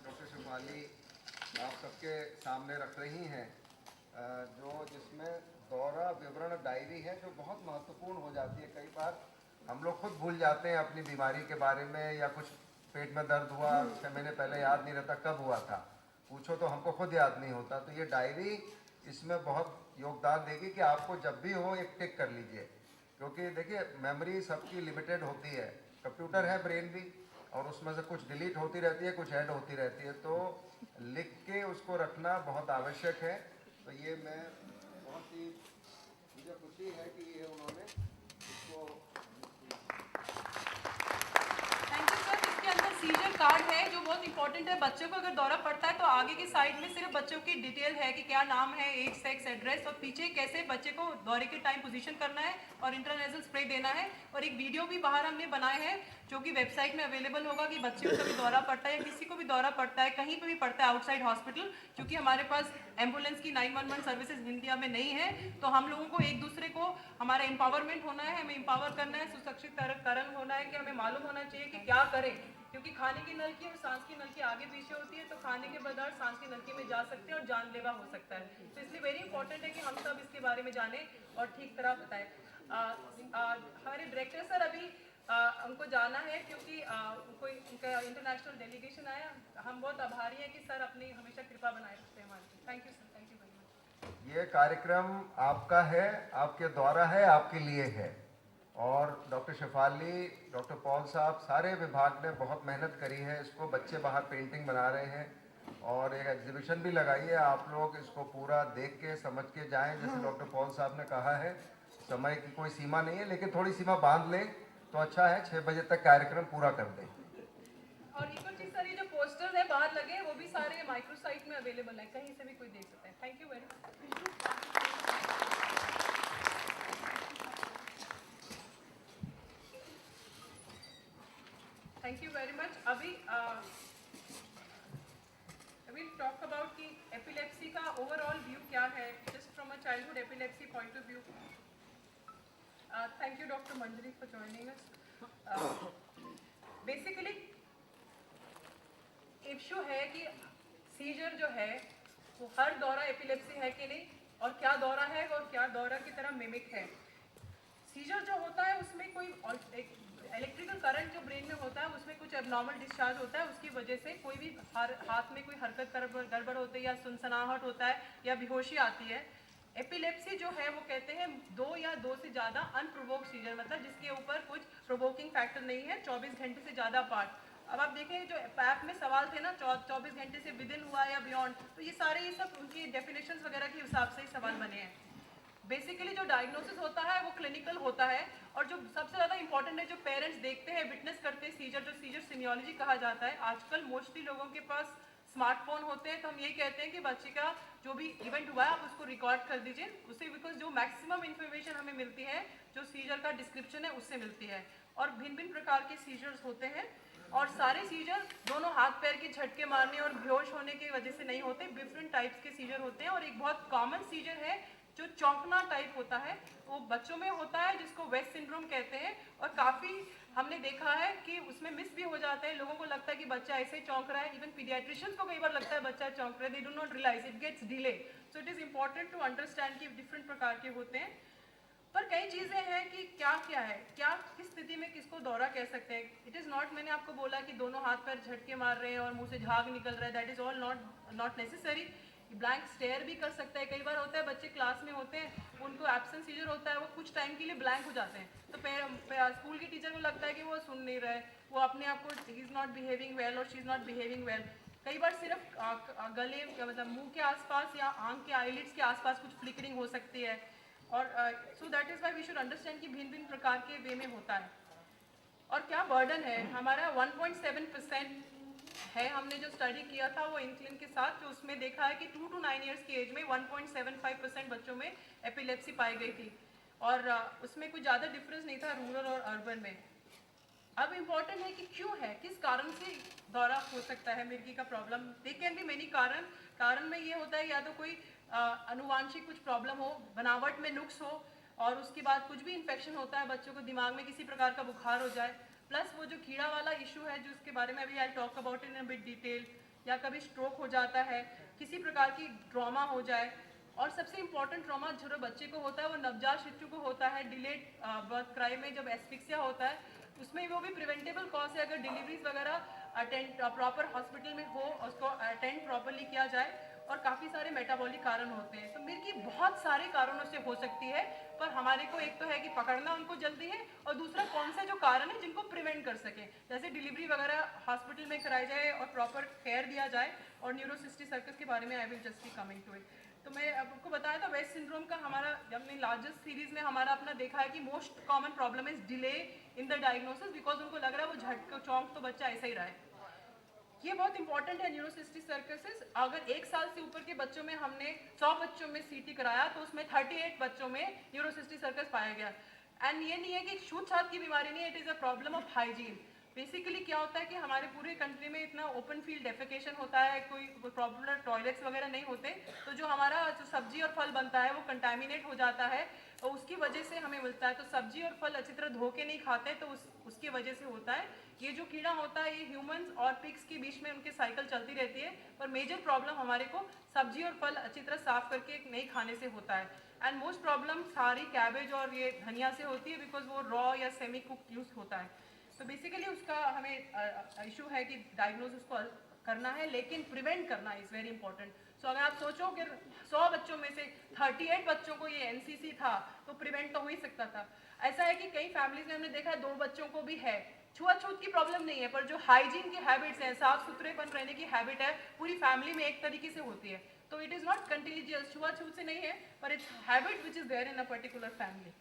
डॉक्टर शेफाली आप सबके सामने रख रही हैं, जिसमें दौरा विवरण डायरी है, जो बहुत महत्वपूर्ण हो जाती है। कई बार हम लोग खुद भूल जाते हैं अपनी बीमारी के बारे में, या कुछ पेट में दर्द हुआ 6 महीने पहले याद नहीं रहता कब हुआ था, पूछो तो हमको खुद याद नहीं होता। तो ये डायरी इसमें बहुत योगदान देगी कि आपको जब भी हो एक टिक कर लीजिए, क्योंकि देखिए मेमोरी सबकी लिमिटेड होती है। कंप्यूटर है ब्रेन भी, और उसमें से कुछ डिलीट होती रहती है, कुछ ऐड होती रहती है। तो लिख के उसको रखना बहुत आवश्यक है। तो ये मैं बहुत ही मुझे खुशी है कि ये उन्होंने इसको। Thank you sir. इसके अंदर सीजर कार्ड है जो बहुत इंपॉर्टेंट है। बच्चों को अगर दौरा पड़ता है तो आगे की साइड में सिर्फ बच्चों की डिटेल है कि क्या नाम है, एज, सेक्स, एड्रेस, और पीछे कैसे बच्चे को दौरे के टाइम पोजीशन करना है और इंटरनेशनल स्प्रे देना है। और एक वीडियो भी बाहर हमने बनाए हैं जो कि वेबसाइट में अवेलेबल होगा, कि बच्चे को कभी दौरा पड़ता है या किसी को भी दौरा पड़ता है, कहीं पर भी पड़ता है आउटसाइड हॉस्पिटल, क्योंकि हमारे पास एम्बुलेंस की 911 सर्विसेज इंडिया में नहीं है। तो हम लोगों को एक दूसरे को, हमारा एम्पावरमेंट होना है, हमें एम्पावर करना है, सुसक्षितकरण होना है, कि हमें मालूम होना चाहिए कि क्या करें, क्योंकि खाने की नलकी और सांस की नलकी आगे पीछे होती है। तो खाने के पदार्थ सांस की नलकी में जा सकते हैं और जानलेवा हो सकता है। तो इसलिए वेरी इंपॉर्टेंट है कि हम सब इसके बारे में जानें और ठीक तरह बताएं। हमारे डायरेक्टर सर अभी उनको जाना है क्योंकि कोई उनका इंटरनेशनल डेलीगेशन आया। हम बहुत आभारी हैं कि सर अपनी हमेशा कृपा बनाए रखते हैं हमारे। Thank you sir, thank you very much. ये कार्यक्रम आपका है, आपके द्वारा है, आपके लिए है। और डॉक्टर शेफाली, डॉक्टर पॉल साहब, सारे विभाग ने बहुत मेहनत करी है इसको। बच्चे बाहर पेंटिंग बना रहे हैं और एक एग्जीबिशन भी लगाई है। आप लोग इसको पूरा देख के समझ के जाएं। जैसे डॉक्टर पॉल साहब ने कहा है, समय की कोई सीमा नहीं है, लेकिन थोड़ी सीमा बांध लें तो अच्छा है। 6 बजे तक कार्यक्रम पूरा कर दें। और एक और चीज़ सर, ये जो पोस्टर्स है बाहर लगे वो भी सारे माइक्रोसाइट में अवेलेबल है, कहीं से भी कोई देख सकता है। Thank you very much. Thank you very much. अभी विल टॉक अबाउट कि एपिलेप्सी का ओवरऑल व्यू क्या है, just from a childhood epilepsy point of view. Thank you doctor Manjari for joining us. Basically issue है कि सीजर जो है वो हर दौरा एपिलेप्सी है कि नहीं, और क्या दौरा है और क्या दौरा की तरह मिमिक है। सीजर जो होता है उसमें कोई इलेक्ट्रिकल करंट जो ब्रेन में होता है उसमें कुछ एबनॉर्मल डिस्चार्ज होता है, उसकी वजह से कोई भी हाथ में कोई हरकत गड़बड़ होती है या सुनसनाहट होता है या बेहोशी आती है। एपिलेप्सी जो है वो कहते हैं 2 या 2 से ज़्यादा अनप्रोवोक्ड सीजर, मतलब जिसके ऊपर कुछ प्रोवोकिंग फैक्टर नहीं है, 24 घंटे से ज़्यादा पार्ट। अब आप देखें जो ऐप में सवाल थे ना 24 घंटे से विदिन हुआ या बियॉन्ड, तो ये सब उनकी डेफिनेशंस वगैरह के हिसाब से ही सवाल बने हैं। बेसिकली जो डायग्नोसिस होता है वो क्लिनिकल होता है, और जो सबसे ज़्यादा इंपॉर्टेंट है जो पेरेंट्स देखते हैं, विटनेस करते हैं सीजर, जो सीजर सिमियोलॉजी कहा जाता है। आजकल मोस्टली लोगों के पास स्मार्टफोन होते हैं, तो हम यही कहते हैं कि बच्चे का जो भी इवेंट हुआ है आप उसको रिकॉर्ड कर दीजिए उससे, बिकॉज जो मैक्सिमम इन्फॉर्मेशन हमें मिलती है जो सीजर का डिस्क्रिप्शन है उससे मिलती है। और भिन्न भिन्न प्रकार के सीजर्स होते हैं, और सारे सीजर दोनों हाथ पैर के झटके मारने और बेहोश होने की वजह से नहीं होते, डिफरेंट टाइप्स के सीजर होते हैं। और एक बहुत कॉमन सीजर है जो चौंकना टाइप होता है, वो बच्चों में होता है जिसको वेस्ट सिंड्रोम कहते हैं। और काफ़ी हमने देखा है कि उसमें मिस भी हो जाता है, लोगों को लगता है कि बच्चा ऐसे ही चौंक रहा है, इवन पीडियाट्रिशियंस को कई बार लगता है बच्चा चौंक रहा है, they do not realise, it gets delay. So it is important to understand कि डिफरेंट प्रकार के होते हैं। पर कई चीज़ें हैं कि क्या क्या है, क्या किस स्थिति में किसको दौरा कह सकते हैं। इट इज़ नॉट, मैंने आपको बोला कि दोनों हाथ पैर झटके मार रहे हैं और मुंह से झाग निकल रहा है, that is all not necessary. Blank stare भी कर सकता है, कई बार होता है बच्चे क्लास में होते हैं उनको एब्सेंट सीजर होता है, वो कुछ टाइम के लिए ब्लैंक हो जाते हैं, तो स्कूल की टीचर को लगता है कि वो सुन नहीं रहा है, वो अपने आप को ही इज़ नॉट बिहेविंग वेल और she is not behaving well. कई बार सिर्फ गले मतलब मुंह के आसपास या आंख के आईलिड्स के आसपास कुछ फ्लिकरिंग हो सकती है। और so that is why we should understand कि भिन्न भिन्न प्रकार के वे में होता है। और क्या बर्डन है हमारा, 1.7% है। हमने जो स्टडी किया था वो इंक्लिन के साथ, तो उसमें देखा है कि 2 to 9 ईयर्स की एज में 1.75% बच्चों में एपिलेप्सी पाई गई थी, और उसमें कोई ज़्यादा डिफरेंस नहीं था रूरल और अर्बन में। अब इम्पॉर्टेंट है कि क्यों है, किस कारण से दौरा हो सकता है मिर्गी का problem. They can be many कारण में ये होता है या तो कोई अनुवांशिक कुछ प्रॉब्लम हो, बनावट में नुक्स हो, और उसके बाद कुछ भी इन्फेक्शन होता है, बच्चों को दिमाग में किसी प्रकार का बुखार हो जाए, प्लस वो जो कीड़ा वाला इशू है जिसके बारे में अभी I talk about in a bit detail, या कभी स्ट्रोक हो जाता है, किसी प्रकार की ट्रॉमा हो जाए। और सबसे इंपॉर्टेंट ट्रॉमा जो बच्चे को होता है वो नवजात शिशु को होता है डिलेड बर्थ क्राई में, जब एस्फिक्सिया होता है उसमें वो भी प्रिवेंटेबल कॉज है, अगर डिलीवरीज वगैरह अटेंड प्रॉपर हॉस्पिटल में हो, उसको अटेंड प्रॉपरली किया जाए। और काफ़ी सारे मेटाबॉलिक कारण होते हैं, तो मिर्गी बहुत सारे कारणों से हो सकती है, पर हमारे को एक तो है कि पकड़ना उनको जल्दी है, और दूसरा कौन से जो कारण है जिनको प्रिवेंट कर सके, जैसे डिलीवरी वगैरह हॉस्पिटल में कराई जाए और प्रॉपर केयर दिया जाए। और न्यूरोसिस्टिक सर्कस के बारे में I will just be coming to it. तो मैं आपको बताया था वेस्ट सिंड्रोम का हमारा हमने लार्जेस्ट सीरीज में हमारा अपना देखा है कि most common problem is delay in the diagnosis, because उनको लग रहा है वो झटका चौंक तो बच्चा ऐसा ही रहा है। ये बहुत इंपॉर्टेंट है न्यूरोसिस्टिक सर्कसिस। अगर 1 साल से ऊपर के बच्चों में हमने 100 बच्चों में सीटी कराया तो उसमें 38 बच्चों में न्यूरोसिस्टिक सर्कस पाया गया। एंड ये नहीं है कि छूत छात की बीमारी नहीं है, it is a problem of hygiene. Basically क्या होता है कि हमारे पूरे कंट्री में इतना ओपन फील्ड डेफिकेशन होता है, कोई प्रॉपर टॉयलेट्स वगैरह नहीं होते, तो जो हमारा जो सब्जी और फल बनता है वो कंटामिनेट हो जाता है और उसकी वजह से हमें मिलता है। तो सब्जी और फल अच्छी तरह धो के नहीं खाते तो उसकी वजह से होता है। ये जो कीड़ा होता है ये ह्यूमंस और पिग्स के बीच में उनकी साइकिल चलती रहती है, पर मेजर प्रॉब्लम हमारे को सब्जी और फल अच्छी तरह साफ करके नहीं खाने से होता है। एंड मोस्ट प्रॉब्लम सारी कैबेज और ये धनिया से होती है, बिकॉज वो रॉ या सेमी कुक यूज होता है। तो बेसिकली उसका हमें इशू है कि डायग्नोज उसको करना है, लेकिन प्रिवेंट करना इज़ वेरी इंपॉर्टेंट। सो अगर आप सोचो कि 100 बच्चों में से 38 बच्चों को ये एनसीसी था तो प्रिवेंट तो हो ही सकता था। ऐसा है कि कई फैमिलीज में हमने देखा है 2 बच्चों को भी है, छुआछूत की प्रॉब्लम नहीं है, पर जो हाइजीन की हैबिट्स हैं, साफ सुथरेपन रहने की हैबिट है, पूरी फैमिली में एक तरीके से होती है। तो इट इज़ नॉट कंटेजियस, छुआछूत से नहीं है, पर it's habit which is there in a particular family.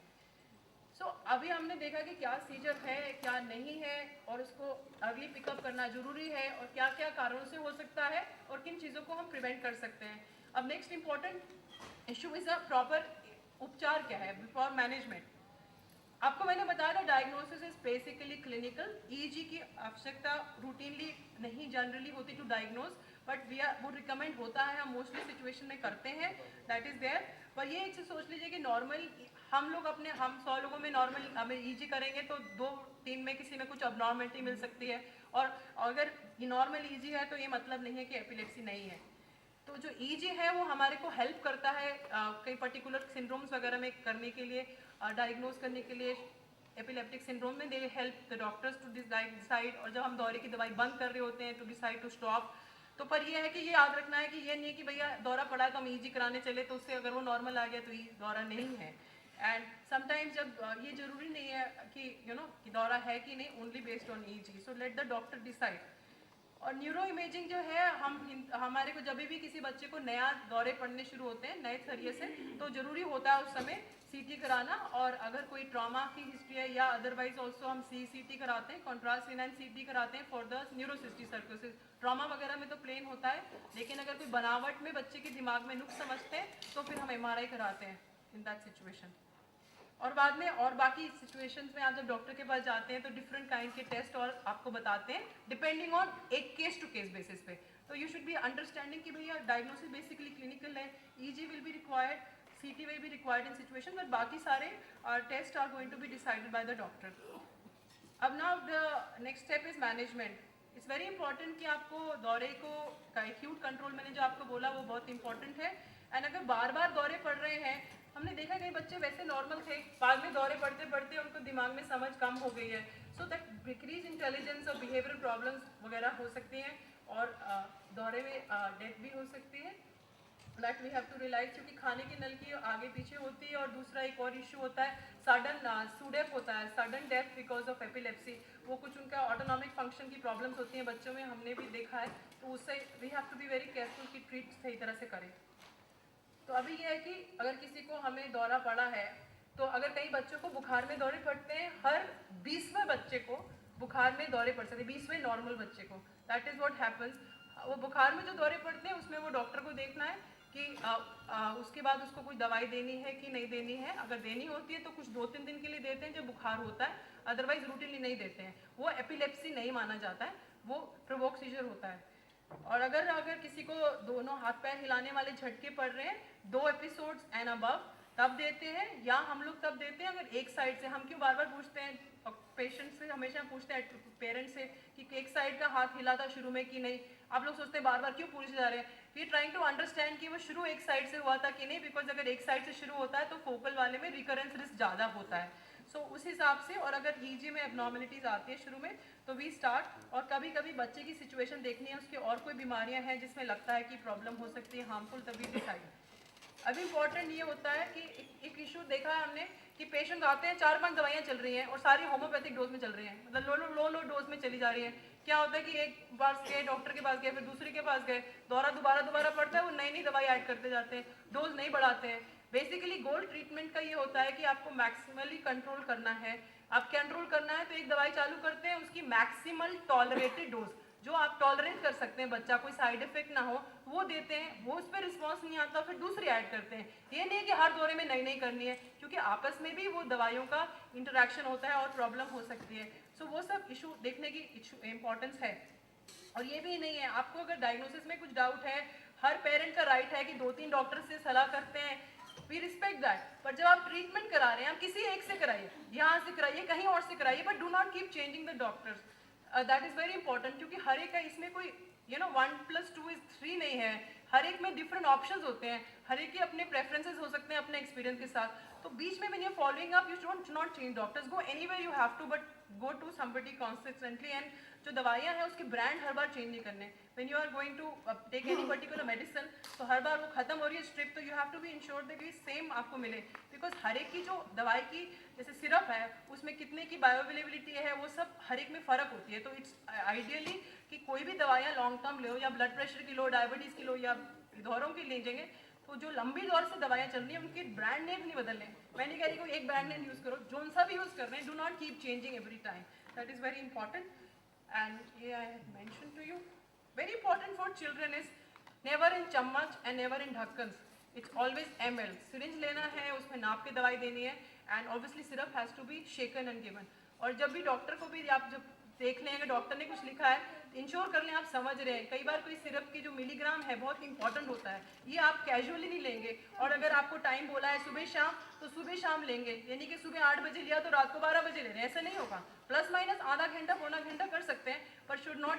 So अभी हमने देखा कि क्या सीजर है क्या नहीं है और उसको अर्ली पिकअप करना जरूरी है और क्या क्या कारणों से हो सकता है और किन चीज़ों को हम प्रिवेंट कर सकते हैं। अब next important issue is a proper उपचार क्या है बिफोर मैनेजमेंट। आपको मैंने बताया था diagnosis is basically clinical, EEG की आवश्यकता रूटीनली नहीं जनरली होती टू डायग्नोज, बट वो रिकमेंड होता है, हम मोस्टली सिचुएशन में करते हैं, दैट इज देयर। पर ये एक चीज सोच लीजिए कि नॉर्मल हम 100 लोगों में नॉर्मल हमें ईजी करेंगे तो 2-3 में किसी में कुछ अबनॉर्मलिटी मिल सकती है, और अगर ये नॉर्मल ईजी है तो ये मतलब नहीं है कि एपिलेप्सी नहीं है। तो जो ईजी है वो हमारे को हेल्प करता है कई पर्टिकुलर सिंड्रोम्स वगैरह में करने के लिए, डायग्नोज करने के लिए। एपिलेप्टिक सिंड्रोम में they help the doctors to decide, और जब हम दौरे की दवाई बंद कर रहे होते हैं टू डिसाइड टू स्टॉप। तो पर ये है कि ये याद रखना है कि ये नहीं है कि भैया दौरा पड़ा है तो हम ईजी कराने चले, तो उससे अगर वो नॉर्मल आ गया तो ये दौरा नहीं है। एंड समटाइम्स जब ये जरूरी नहीं है कि कि दौरा है कि नहीं, only based on easy, so let the doctor decide. और न्यूरो इमेजिंग जो है हमारे को जब भी किसी बच्चे को नया दौरे पड़ने शुरू होते हैं नए शरीर से, तो ज़रूरी होता है उस समय सीटी कराना, और अगर कोई ट्रॉमा की हिस्ट्री है या अदरवाइज ऑल्सो हम सीटी कराते हैं, कॉन्ट्रास्ट सिनाइन सीटी कराते हैं फॉर द न्यूरोसिस्टिक सर्कोसिस। ट्रॉमा वगैरह में तो प्लेन होता है, लेकिन अगर कोई बनावट में बच्चे के दिमाग में नुक्स समझते हैं तो फिर हम MRI कराते हैं इन दैट सिचुएशन। और बाद में और बाकी सिचुएशंस में आप जब डॉक्टर के पास जाते हैं तो डिफरेंट काइंड के टेस्ट और आपको बताते हैं डिपेंडिंग ऑन एक केस टू केस बेसिस पे। तो यू शुड बी अंडरस्टैंडिंग कि भैया डायग्नोसिस बेसिकली क्लिनिकल है, EEG will be required, CT will be required in situation, but बाकी सारे test are going to be decided by the doctor. अब now the next step is management. It's very important कि आपको दौरे को एक्यूट कंट्रोल मैंने जो आपको बोला वो बहुत इंपॉर्टेंट है। एंड अगर बार बार दौरे पड़ रहे हैं, हमने देखा कई बच्चे वैसे नॉर्मल थे, बाद में दौरे पढ़ते पढ़ते उनको दिमाग में समझ कम हो गई है, सो दैट डिक्रीज इंटेलिजेंस और बिहेवियरल प्रॉब्लम्स वगैरह हो सकती हैं, और दौरे में डेथ भी हो सकती है। That we have to realise, क्योंकि खाने की नल की आगे पीछे होती है। और दूसरा एक और इशू होता है सडन सूडेप होता है, sudden death because of epilepsy. वो कुछ उनका ऑटोनॉमिक फंक्शन की प्रॉब्लम्स होती हैं बच्चों में, हमने भी देखा है, तो उससे we have to be very careful कि ट्रीट सही तरह से करें। तो अभी ये है कि अगर किसी को हमें दौरा पड़ा है, तो अगर कई बच्चों को बुखार में दौरे पड़ते हैं, हर 20वें बच्चे को बुखार में दौरे पड़ सकते हैं, 20वें नॉर्मल बच्चे को, दैट इज़ व्हाट हैपन्स। वो बुखार में जो दौरे पड़ते हैं उसमें वो डॉक्टर को देखना है कि उसके बाद उसको कोई दवाई देनी है कि नहीं देनी है। अगर देनी होती है तो कुछ 2-3 दिन के लिए देते हैं जब बुखार होता है, अदरवाइज रूटीनली नहीं देते हैं। वो एपिलेप्सी नहीं माना जाता है, वो प्रोवोक सीजर होता है। और अगर किसी को दोनों हाथ पैर हिलाने वाले झटके पड़ रहे हैं 2 एपिसोड्स एंड अबव, तब देते हैं, या हम लोग तब देते हैं अगर एक साइड से। हम क्यों बार बार पूछते हैं पेशेंट से, हमेशा पूछते हैं पेरेंट्स से कि एक साइड का हाथ हिला था शुरू में कि नहीं। आप लोग सोचते हैं बार बार क्यों पूछे जा रहे हैं, वी ट्राइंग टू अंडरस्टैंड कि वो शुरू एक साइड से हुआ था कि नहीं, बिकॉज अगर एक साइड से शुरू होता है तो फोकल वाले में रिकरेंस रिस्क ज़्यादा होता है। सो उस हिसाब से, और अगर ईजी में एबनॉर्मलिटीज़ आती है शुरू में तो वी स्टार्ट, और कभी कभी बच्चे की सिचुएशन देखनी है, उसकी और कोई बीमारियां हैं जिसमें लगता है कि प्रॉब्लम हो सकती है हार्मफुल, तभी डिसाइड। अब इम्पॉर्टेंट ये होता है कि एक इशू देखा है हमने कि पेशेंट आते हैं, 4-5 दवाइयाँ चल रही हैं और सारी होम्योपैथिक डोज में चल रही हैं, मतलब लो डोज में चली जा रही है। क्या होता है कि एक बार गए डॉक्टर के पास गए, फिर दूसरे के पास गए, दौरा दोबारा पड़ता है, वो नई दवाई ऐड करते जाते हैं, डोज नहीं बढ़ाते हैं। बेसिकली गोल ट्रीटमेंट का ये होता है कि आपको मैक्सिमली कंट्रोल करना है। आप कंट्रोल करना है तो एक दवाई चालू करते हैं, उसकी मैक्सिमल टॉलरेटेड डोज, जो आप टॉलरेट कर सकते हैं, बच्चा कोई साइड इफेक्ट ना हो वो देते हैं। वो उस पर रिस्पॉन्स नहीं आता फिर दूसरी ऐड करते हैं। ये नहीं कि हर दौरे में नई नई करनी है, क्योंकि आपस में भी वो दवाइयों का इंटरेक्शन होता है और प्रॉब्लम हो सकती है। सो वो सब इशू देखने की इम्पोर्टेंस है। और ये भी नहीं है, आपको अगर डायग्नोसिस में कुछ डाउट है, हर पेरेंट का राइट है कि 2-3 डॉक्टर से सलाह करते हैं, वी रिस्पेक्ट दैट। पर जब आप ट्रीटमेंट करा रहे हैं, आप किसी एक से कराइए, यहाँ से कराइए, कहीं और से कराइए, but do not keep changing the doctors. That is very important, क्योंकि हर एक का इसमें कोई 1+2=3 नहीं है। हर एक में डिफरेंट ऑप्शंस होते हैं, हर एक के अपने प्रेफरेंसेस हो सकते हैं अपने एक्सपीरियंस के साथ। तो बीच में when you following up, you don't not change doctors, go anywhere you have to, but go to somebody consistently. And जो दवाइयाँ हैं उसके ब्रांड हर बार चेंज नहीं करने। When you are going to take any particular medicine, तो हर बार वो खत्म हो रही है स्ट्रिप, तो you have to be ensure that कि सेम आपको मिले। बिकॉज हर एक की जो दवाई की जैसे सिरप है उसमें कितने की बायोअवेलेबिलिटी है, वो सब हर एक में फ़र्क होती है। तो इट्स आइडियली कि कोई भी दवाइयाँ लॉन्ग टर्म लो, या ब्लड प्रेशर की लो, डायबिटीज़ की लो, या दौरों की लीजिएंगे, तो जो लंबी दौर से दवाइयाँ चल रही हैं उनके ब्रांड नेम नहीं बदलने। मैं नहीं कह रही कोई एक ब्रांड नेम यूज़ करो, जो सा भी यूज़ कर रहे हैं, do not keep changing every time. That is very important. And I had mentioned to you, very important for children is never in chammach and never in ढक्कन। It's always ml। syringe लेना है, उसमें नाप के दवाई देनी है, and obviously syrup has to be shaken and given। और जब भी डॉक्टर को भी आप जब देख लें, अगर डॉक्टर ने कुछ लिखा है इंश्योर कर लें आप समझ रहे हैं। कई बार कोई सिरप की जो मिलीग्राम है बहुत इंपॉर्टेंट होता है, ये आप कैजुअली नहीं लेंगे। और अगर आपको टाइम बोला है सुबह शाम, तो सुबह शाम लेंगे, यानी कि सुबह 8 बजे लिया तो रात को 12 बजे ले रहे हैं, ऐसा नहीं होगा। प्लस माइनस आधा घंटा पौना घंटा कर सकते हैं, पर शुड नॉट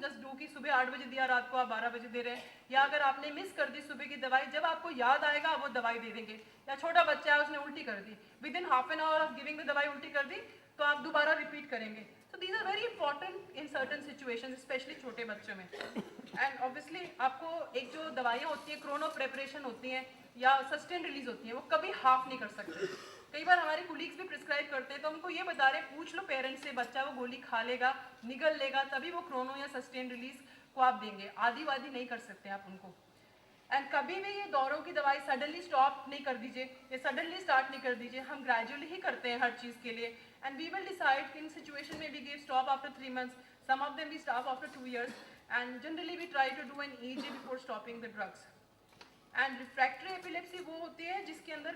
जस्ट डू कि सुबह 8 बजे दिया रात को आप 12 बजे दे रहे हैं। या अगर आपने मिस कर दी सुबह की दवाई, जब आपको याद आएगा वो दवाई दे देंगे। या छोटा बच्चा है उसने उल्टी कर दी, within half an hour of giving the दवाई उल्टी कर दी, तो आप दोबारा रिपीट करेंगे। So these are very important in certain situations, especially छोटे बच्चों में। And obviously आपको एक जो दवाइयाँ होती हैं, क्रोनो प्रेपरेशन होती हैं या सस्टेन रिलीज होती हैं, वो कभी हाफ नहीं कर सकते। कई बार हमारे कुलीग्स भी प्रिस्क्राइब करते हैं, तो हमको ये बता रहे हैं, पूछ लो पेरेंट्स से, बच्चा वो गोली खा लेगा, निगल लेगा, तभी वो क्रोनो या सस्टेन रिलीज को आप देंगे। आधी वादी नहीं कर सकते आप उनको। एंड कभी भी ये दौरों की दवाई सडनली स्टॉप नहीं कर दीजिए, ये सडनली स्टार्ट नहीं कर दीजिए। हम ग्रेजुअली ही करते हैं हर चीज़ के लिए। And we will decide in situation में we give stop after 3 months, some of them we stop after 2 years, and generally we try to do an EEG before stopping the drugs. And refractory epilepsy वो होती है जिसके अंदर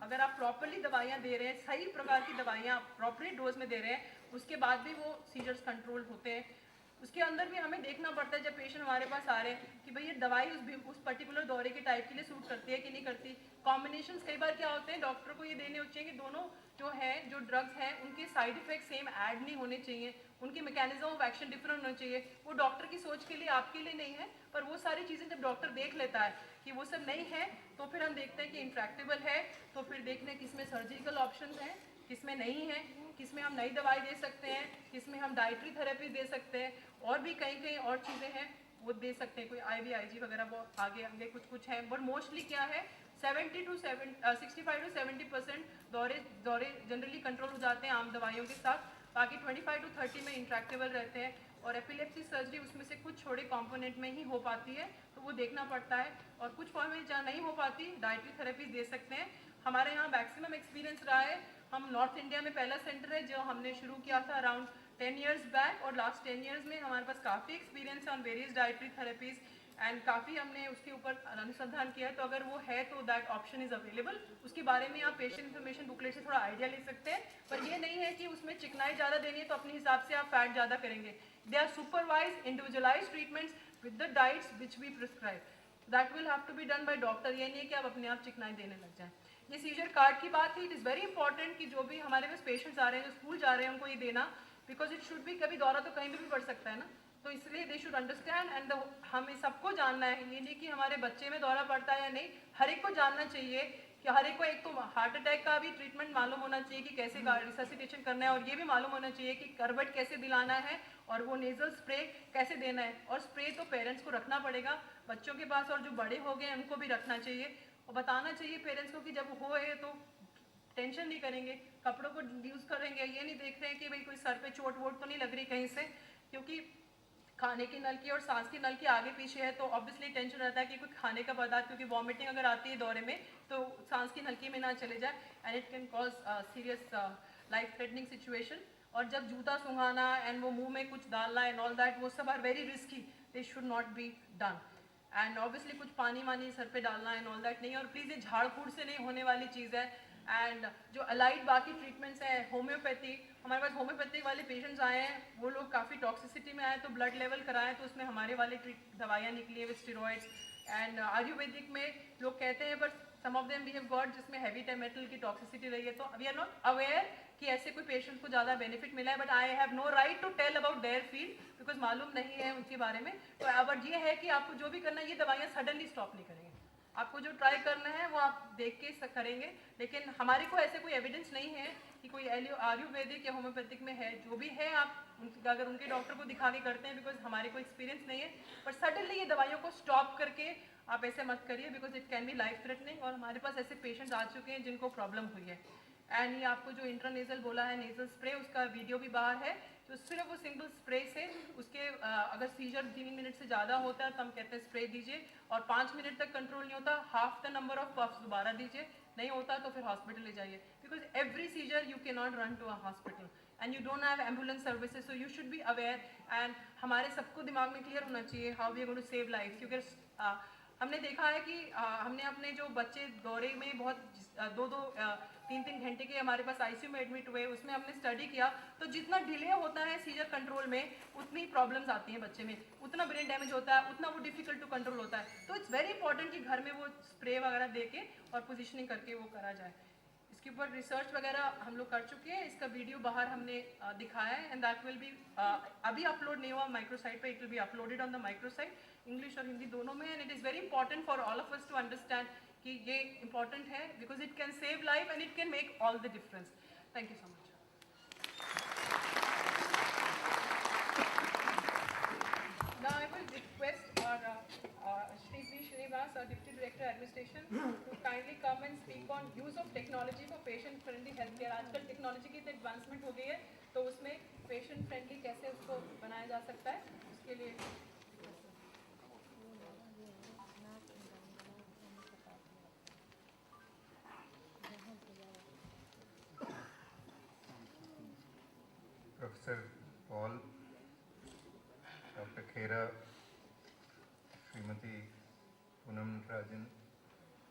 अगर आप प्रॉपरली दवाइयाँ दे रहे हैं, सही प्रकार की दवाइयाँ प्रॉपरली डोज में दे रहे हैं, उसके बाद भी वो सीजर्स कंट्रोल होते हैं। उसके अंदर भी हमें देखना पड़ता है जब पेशेंट हमारे पास आ रहे हैं कि भाई ये दवाई उस पर्टिकुलर दौरे के टाइप के लिए सूट करती है कि नहीं करती। कॉम्बिनेशंस कई बार क्या होते हैं, डॉक्टर को ये देने होते हैं कि दोनों जो है जो ड्रग्स हैं उनके साइड इफेक्ट सेम ऐड नहीं होने चाहिए, उनके मैकेनिज्म ऑफ एक्शन डिफरेंट होना चाहिए। वो डॉक्टर की सोच के लिए आपके लिए नहीं है, पर वो सारी चीज़ें जब डॉक्टर देख लेता है कि वो सब नहीं है, तो फिर हम देखते हैं कि इंट्रैक्टेबल है, तो फिर देखते हैं किसमें सर्जिकल ऑप्शन हैं, किसमें नहीं है, किसमें हम नई दवाई दे सकते हैं, किसमें हम डाइटरी थेरेपी दे सकते हैं, और भी कई कई और चीज़ें हैं वो दे सकते हैं, कोई IV IG वगैरह वो आगे आगे कुछ है। बट मोस्टली क्या है 65 to 70% दौरे जनरली कंट्रोल हो जाते हैं आम दवाइयों के साथ, बाकी 25 to 30 में इंट्रैक्टेबल रहते हैं। और एपिलेप्सी सर्जरी उसमें से कुछ छोटे कंपोनेंट में ही हो पाती है, तो वो देखना पड़ता है। और कुछ फॉर्म में जहाँ नहीं हो पाती डाइटरी थेरेपी दे सकते हैं। हमारे यहाँ मैक्सिमम एक्सपीरियंस रहा है, हम नॉर्थ इंडिया में पहला सेंटर है जो हमने शुरू किया था अराउंड 10 years बैक, और लास्ट 10 years में हमारे पास काफ़ी एक्सपीरियंस है on various dietary therapies, and काफ़ी हमने उसके ऊपर अनुसंधान किया है। तो अगर वो है तो दैट ऑप्शन इज़ अवेलेबल, उसके बारे में आप पेशेंट इन्फॉर्मेशन बुकलेट से थोड़ा आइडिया ले सकते हैं। पर ये नहीं है कि उसमें चिकनाई ज़्यादा देनी है तो अपने हिसाब से आप फैट ज़्यादा करेंगे। They are supervise individualise treatments with the diets which we prescribe, that will have to be done by doctor. ये नहीं है कि आप अपने आप चिकनाई देने लग जाएँ। ये सीजर कार्ड की बात थी, इट इज़ वेरी इंपॉर्टेंट कि जो भी हमारे पास पेशेंट्स आ रहे हैं जो स्कूल जा रहे हैं उनको ये देना, बिकॉज इट शुड बी, कभी दौरा तो कहीं भी पड़ सकता है ना, तो इसलिए दे शुड अंडरस्टैंड। एंड हमें सबको जानना है, ये नहीं कि हमारे बच्चे में दौरा पड़ता है या नहीं, हर एक को जानना चाहिए कि हर एक को एक तो हार्ट अटैक का भी ट्रीटमेंट मालूम होना चाहिए कि कैसे रिससिटेशन करना है, और ये भी मालूम होना चाहिए कि करवट कैसे दिलाना है और वो नेजल स्प्रे कैसे देना है। और स्प्रे तो पेरेंट्स को रखना पड़ेगा बच्चों के पास, और जो बड़े हो गए उनको भी रखना चाहिए, और बताना चाहिए पेरेंट्स को कि जब हो तो टेंशन नहीं करेंगे, कपड़ों को यूज़ करेंगे, ये नहीं देख रहे हैं कि भाई कोई सर पे चोट वोट तो नहीं लग रही कहीं से, क्योंकि खाने की नलकी और सांस की नलकी आगे पीछे है तो ऑब्वियसली टेंशन रहता है कि कोई खाने का पदार्थ, क्योंकि वॉमिटिंग अगर आती है दौरे में तो सांस की नलकी में ना चले जाए, and it can cause serious life threatening situation. और जब जूता सूंघाना एंड वो मुंह में कुछ डालना एंड ऑल दैट, वो सब are very risky, they should not be done. And obviously कुछ पानी वानी सर पे डालना एंड ऑल दैट नहीं है, और प्लीज़ ये झाड़ फूड से नहीं होने वाली चीज़ है। एंड जो अलाइड बाकी ट्रीटमेंट्स हैं, होम्योपैथी, हमारे पास होम्योपैथिक वाले पेशेंट्स आए हैं, वो लोग काफ़ी टॉक्सिसिटी में आए तो ब्लड लेवल कराएं, तो उसमें हमारे वाले दवाइयाँ निकली है विद स्टेरॉइड्स। एंड आयुर्वेदिक में लोग कहते हैं but some of them we have got जिसमें हैवी मेटल की टॉक्सिसिटी रही है, तो वी आर नॉट अवेयर कि ऐसे कोई पेशेंट को ज़्यादा बेनिफिट मिला है, but I have no right to tell about their field because मालूम नहीं है उनके बारे में। तो अब ये है कि आपको जो भी करना है, ये दवाइयाँ सडनली स्टॉप नहीं करेंगे, आपको जो ट्राई करना है वो आप देख के करेंगे, लेकिन हमारे को ऐसे कोई एविडेंस नहीं है कि कोई आयुर्वेदिक या होम्योपैथिक में है। जो भी है आप अगर उनके डॉक्टर को दिखा के करते हैं, बिकॉज हमारे को एक्सपीरियंस नहीं है, पर सडनली ये दवाइयों को स्टॉप करके आप ऐसे मत करिए because it can be life threatening. और हमारे पास ऐसे पेशेंट्स आ चुके हैं जिनको प्रॉब्लम हुई है। एंड ये आपको जो इंट्रानेजल बोला है नेजल स्प्रे, उसका वीडियो भी बाहर है, तो सिर्फ वो सिंगल स्प्रे से उसके अगर सीजर 3 मिनट से ज़्यादा होता है तो हम कहते हैं स्प्रे दीजिए, और 5 मिनट तक कंट्रोल नहीं होता, half the number of puffs दोबारा दीजिए, नहीं होता तो फिर हॉस्पिटल ले जाइए, because every seizure you can not run to a hospital and you don't have ambulance services, so you should be aware. And हमारे सबको दिमाग में क्लियर होना चाहिए how we are going to save life, क्योंकि हमने देखा है कि हमने अपने जो बच्चे दौरे में बहुत 2-3 घंटे के हमारे पास आईसीयू में एडमिट हुए, उसमें हमने स्टडी किया, तो जितना डिले होता है सीजर कंट्रोल में उतनी प्रॉब्लम्स आती हैं बच्चे में, उतना ब्रेन डैमेज होता है, उतना वो डिफिकल्ट टू कंट्रोल होता है। तो इट्स वेरी इंपॉर्टेंट कि घर में वो स्प्रे वगैरह दे के और पोजिशनिंग करके वो करा जाए। इसके ऊपर रिसर्च वगैरह हम लोग कर चुके हैं, इसका वीडियो बाहर हमने दिखाया है एंड दैट विल बी अभी अपलोड नहीं हुआ माइक्रोसाइट पे, it will be uploaded on the microsite, English और हिंदी दोनों में। And it is very important for all of us to understand कि ये इंपॉर्टेंट है because it can save life and it can make all the difference. Thank you so much. Now I will request Shri V. Srinivas, our Deputy Director Administration, to kindly come and speak on use of technology for patient-friendly healthcare. आजकल टेक्नोलॉजी की तो एडवांसमेंट हो गई है, तो उसमें पेशेंट फ्रेंडली कैसे उसको बनाया जा सकता है, उसके लिए professor Paul, doctor Khera, Shrimati Poonam Rajan,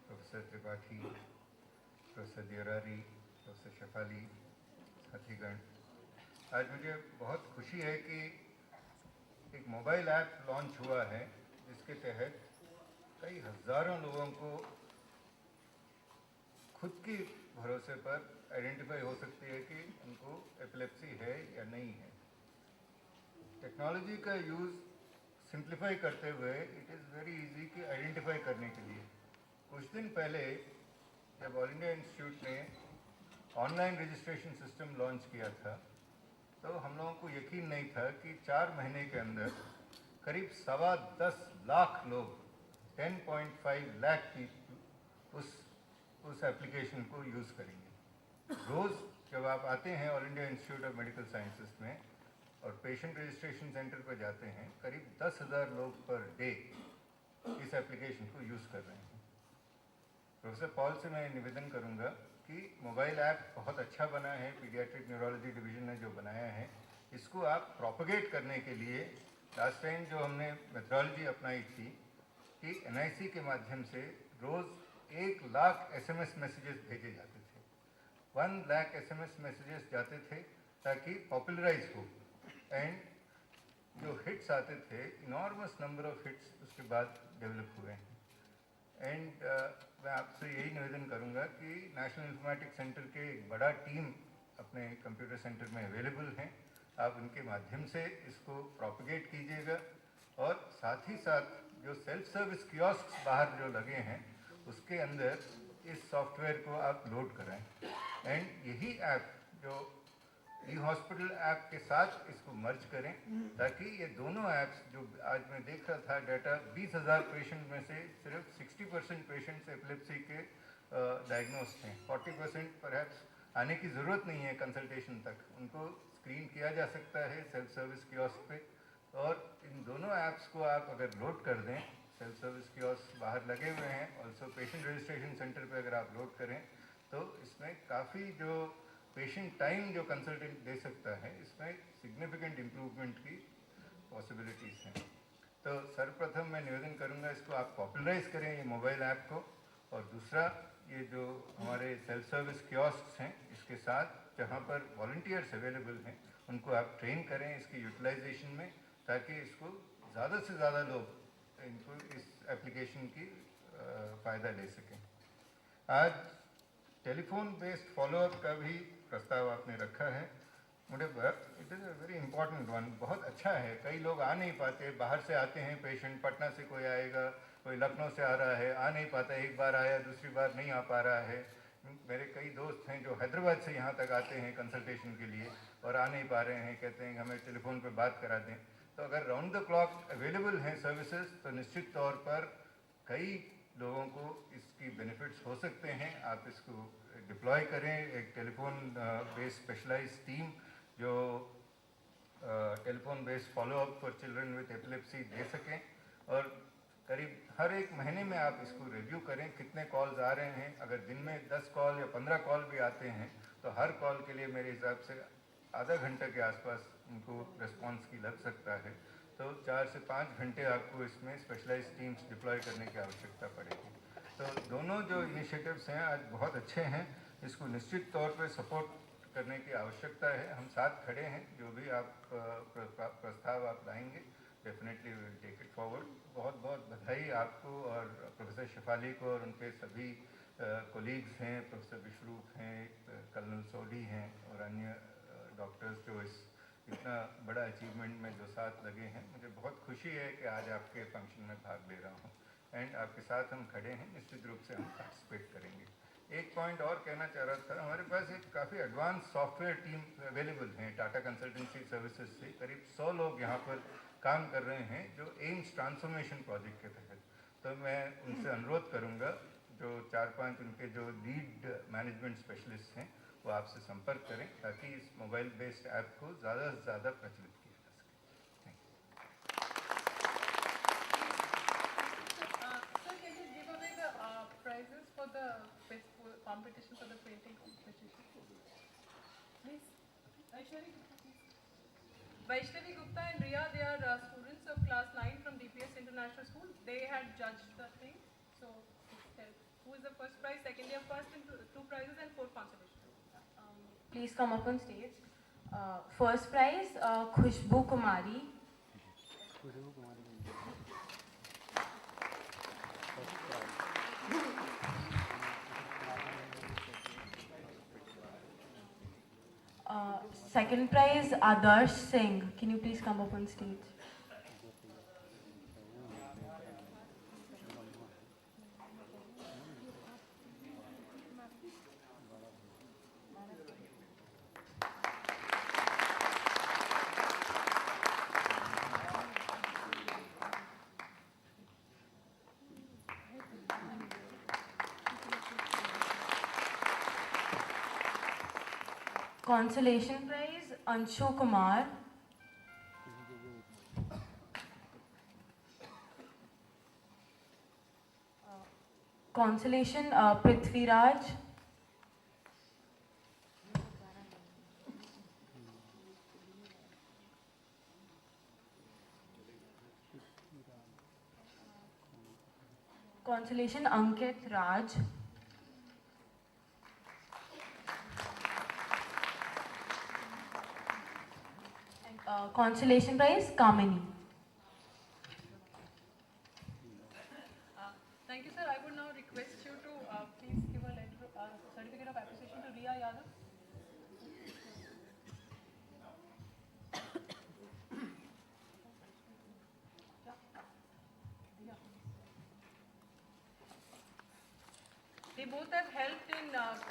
professor Tripathi, professor Deorari, professor Shefali, साथीगण, आज मुझे बहुत खुशी है कि एक मोबाइल ऐप लॉन्च हुआ है जिसके तहत कई हज़ारों लोगों को खुद की भरोसे पर आइडेंटिफाई हो सकती है कि उनको एपिलेप्सी है या नहीं है। टेक्नोलॉजी का यूज़ सिंप्लीफाई करते हुए इट इज़ वेरी इजी कि आइडेंटिफाई करने के लिए कुछ दिन पहले जब ऑल इंडिया इंस्टीट्यूट ने ऑनलाइन रजिस्ट्रेशन सिस्टम लॉन्च किया था तो हम लोगों को यकीन नहीं था कि 4 महीने के अंदर करीब 10.25 लाख लोग 10.5 लाख की उस एप्लीकेशन को यूज़ करेंगे। रोज़ जब आप आते हैं all India institute of medical sciences में और पेशेंट रजिस्ट्रेशन सेंटर पर जाते हैं, करीब 10,000 लोग पर डे इस एप्लीकेशन को यूज़ कर रहे हैं। प्रोफेसर पॉल से मैं निवेदन करूंगा कि मोबाइल ऐप बहुत अच्छा बना है, पीडियाट्रिक न्यूरोलॉजी डिवीज़न ने जो बनाया है, इसको आप प्रोपगेट करने के लिए लास्ट टाइम जो हमने मेथडोलॉजी अपनाई थी कि NIC के माध्यम से रोज़ 1 लाख SMS मैसेजेस भेजे जाते थे, 1 लाख SMS मैसेजेस जाते थे ताकि पॉपुलराइज हो। एंड जो हिट्स आते थे, इनॉर्मस नंबर ऑफ हिट्स उसके बाद डेवलप हुए हैं। एंड मैं आपसे यही निवेदन करूंगा कि नेशनल इंफॉर्मेटिक्स सेंटर के एक बड़ा टीम अपने कंप्यूटर सेंटर में अवेलेबल हैं, आप उनके माध्यम से इसको प्रोपगेट कीजिएगा। और साथ ही साथ जो सेल्फ सर्विस कियोस्क बाहर जो लगे हैं उसके अंदर इस सॉफ्टवेयर को आप लोड कराएं। एंड यही ऐप जो ई-हॉस्पिटल ऐप के साथ इसको मर्ज करें ताकि ये दोनों ऐप्स जो आज मैं देख रहा था डाटा 20,000 पेशेंट में से सिर्फ 60% पेशेंट्स एपिलेप्सी के डायग्नोस्ड हैं, 40% परहैप्स आने की ज़रूरत नहीं है कंसल्टेशन तक, उनको स्क्रीन किया जा सकता है सेल्फ सर्विस कियोस्क पे। और इन दोनों ऐप्स को आप अगर लोड कर दें, सेल्फ सर्विस कियोस्क बाहर लगे हुए हैं, ऑल्सो पेशेंट रजिस्ट्रेशन सेंटर पे अगर आप लोड करें तो इसमें काफ़ी जो पेशेंट टाइम जो कंसल्टेंट दे सकता है, इसमें सिग्निफिकेंट इम्प्रूवमेंट की पॉसिबिलिटीज़ हैं। तो सर्वप्रथम मैं निवेदन करूंगा, इसको आप पॉपुलराइज करें ये मोबाइल ऐप को, और दूसरा ये जो हमारे सेल्फ सर्विस कियोस्क हैं, इसके साथ जहाँ पर वॉलंटियर्स अवेलेबल हैं उनको आप ट्रेन करें इसकी यूटिलाइजेशन में, ताकि इसको ज़्यादा से ज़्यादा लोग इनको इस एप्लीकेशन की फ़ायदा ले सकें। आज टेलीफोन बेस्ड फॉलोअप का भी प्रस्ताव आपने रखा है, मुझे it is a very important one, बहुत अच्छा है। कई लोग आ नहीं पाते, बाहर से आते हैं पेशेंट, पटना से कोई आएगा, कोई लखनऊ से आ रहा है, आ नहीं पाता, एक बार आया दूसरी बार नहीं आ पा रहा है। मेरे कई दोस्त हैं जो हैदराबाद से यहाँ तक आते हैं कंसल्टेशन के लिए और आ नहीं पा रहे हैं, कहते हैं कि हमें टेलीफोन पे बात करा दें। तो अगर राउंड द क्लॉक अवेलेबल हैं सर्विसेज, तो निश्चित तौर पर कई लोगों को इसकी बेनिफिट्स हो सकते हैं। आप इसको डिप्लॉय करें, एक टेलीफोन बेस्ड स्पेशलाइज्ड टीम जो telephone based follow up for children with epilepsy दे सकें, और करीब हर एक महीने में आप इसको रिव्यू करें, कितने कॉल्स आ रहे हैं। अगर दिन में 10 कॉल या 15 कॉल भी आते हैं तो हर कॉल के लिए मेरे हिसाब से आधा घंटे के आसपास उनको रिस्पॉन्स की लग सकता है। तो 4 से 5 घंटे आपको इसमें स्पेशलाइज्ड टीम्स डिप्लॉय करने की आवश्यकता पड़ेगी। तो दोनों जो इनिशिएटिव्स हैं आज बहुत अच्छे हैं, इसको निश्चित तौर पर सपोर्ट करने की आवश्यकता है। हम साथ खड़े हैं, जो भी आप प्रस्ताव आप लाएंगे definitely we will take it forward. बहुत बहुत बधाई आपको और प्रोफेसर शिफाली को और उनके सभी कोलीग्स हैं, प्रोफेसर विश्वरूप हैं, कर्नल सोडी हैं और अन्य डॉक्टर्स जो इस इतना बड़ा अचीवमेंट में जो साथ लगे हैं। मुझे बहुत खुशी है कि आज आपके फंक्शन में भाग ले रहा हूँ एंड आपके साथ हम खड़े हैं, निश्चित रूप से हम पार्टिसिपेट करेंगे। एक पॉइंट और कहना चाह रहा था, हमारे पास एक काफ़ी एडवांस सॉफ्टवेयर टीम अवेलेबल हैं टाटा कंसल्टेंसी सर्विसेज से। करीब 100 लोग यहाँ पर काम कर रहे हैं जो एम्स ट्रांसफॉर्मेशन प्रोजेक्ट के तहत। तो मैं उनसे अनुरोध करूँगा, जो 4-5 उनके जो लीड मैनेजमेंट स्पेशलिस्ट हैं वो आपसे संपर्क करें, ताकि इस मोबाइल बेस्ड ऐप को ज़्यादा से ज़्यादा प्रचलित किया जा सके। Sir, can you give away the prizes for the competition, for the painting competition? Please. Vaishnavi Gupta and Riya, they are students of class 9 from DPS International School. They had judged the thing. So, who is the first prize? Second, they have first and two prizes and 4 consolation. Please come up on stage. First prize, Khushbu Kumari. Second prize, Adarsh Singh. Can you please come up on stage? Consolation prize, Anshu Kumar. Consolation, Prithviraj. Consolation, Ankit Raj. Consolation prize, Kamini. Thank you, sir. I would now request you to please give a letter, certificate of appreciation to Riya Yadav. They both have helped in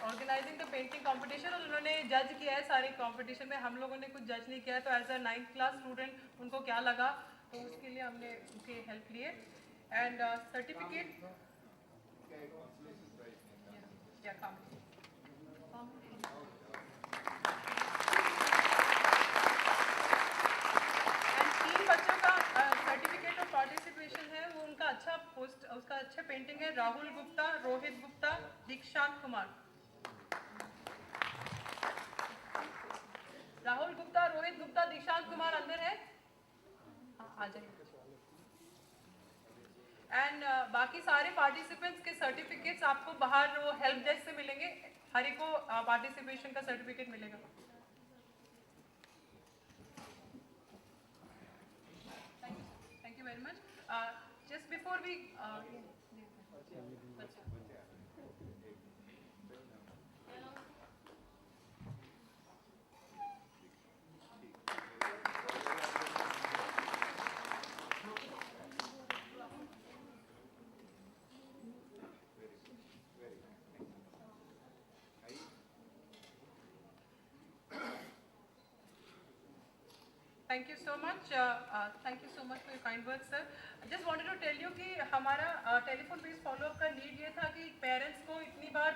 organizing the painting competition और उन्होंने जज किया है सारे कंपटीशन में। हम लोगों ने कुछ जज नहीं किया, तो as a 9th class student उनको क्या लगा, तो उसके लिए हमने उनकी हेल्प लिए। एंड सर्टिफिकेट उसका अच्छा पेंटिंग है। राहुल गुप्ता, रोहित गुप्ता, दीक्षांत कुमार। प्रशांत कुमार अंदर है? आ जाइए। एंड बाकी सारे पार्टिसिपेंट्स के सर्टिफिकेट्स आपको बाहर वो हेल्प डेस्क से मिलेंगे। हर एक को पार्टिसिपेशन का सर्टिफिकेट मिलेगा। Thank you very much. Just before we thank you so much for your kind word sir. Just wanted to tell you कि हमारा टेलीफोन बेस्ड फॉलोअप का नीड ये था कि पेरेंट्स को इतनी बार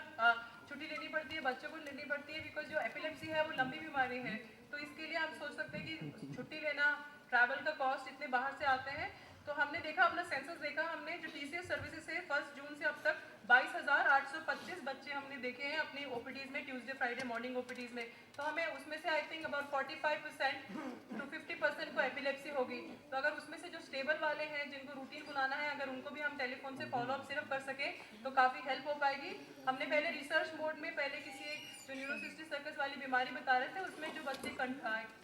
छुट्टी लेनी पड़ती है, बच्चों को लेनी पड़ती है, बिकॉज जो एपिलेप्सी है वो लंबी बीमारी है। तो इसके लिए आप सोच सकते हैं कि छुट्टी लेना, ट्रैवल का कॉस्ट, इतने बाहर से आते हैं। तो हमने देखा, अपना सेंसस देखा हमने, जो TCS सर्विसेज से 1 जून से अब तक 22,825 बच्चे हमने देखे हैं अपनी OPDs में, ट्यूसडे फ्राइडे मॉर्निंग OPDs में। तो हमें उसमें से आई थिंक अबाउट 45% टू 50% को एपिलेप्सी होगी। तो अगर उसमें से जो स्टेबल वाले हैं, जिनको रूटीन बुलाना है, अगर उनको भी हम टेलीफोन से फॉलोअप सिर्फ कर सके तो काफ़ी हेल्प हो पाएगी। हमने पहले रिसर्च मोड में, पहले किसी एक जो न्यूरोसिस्टिक सर्कस वाली बीमारी बता रहे थे, उसमें जो बच्चे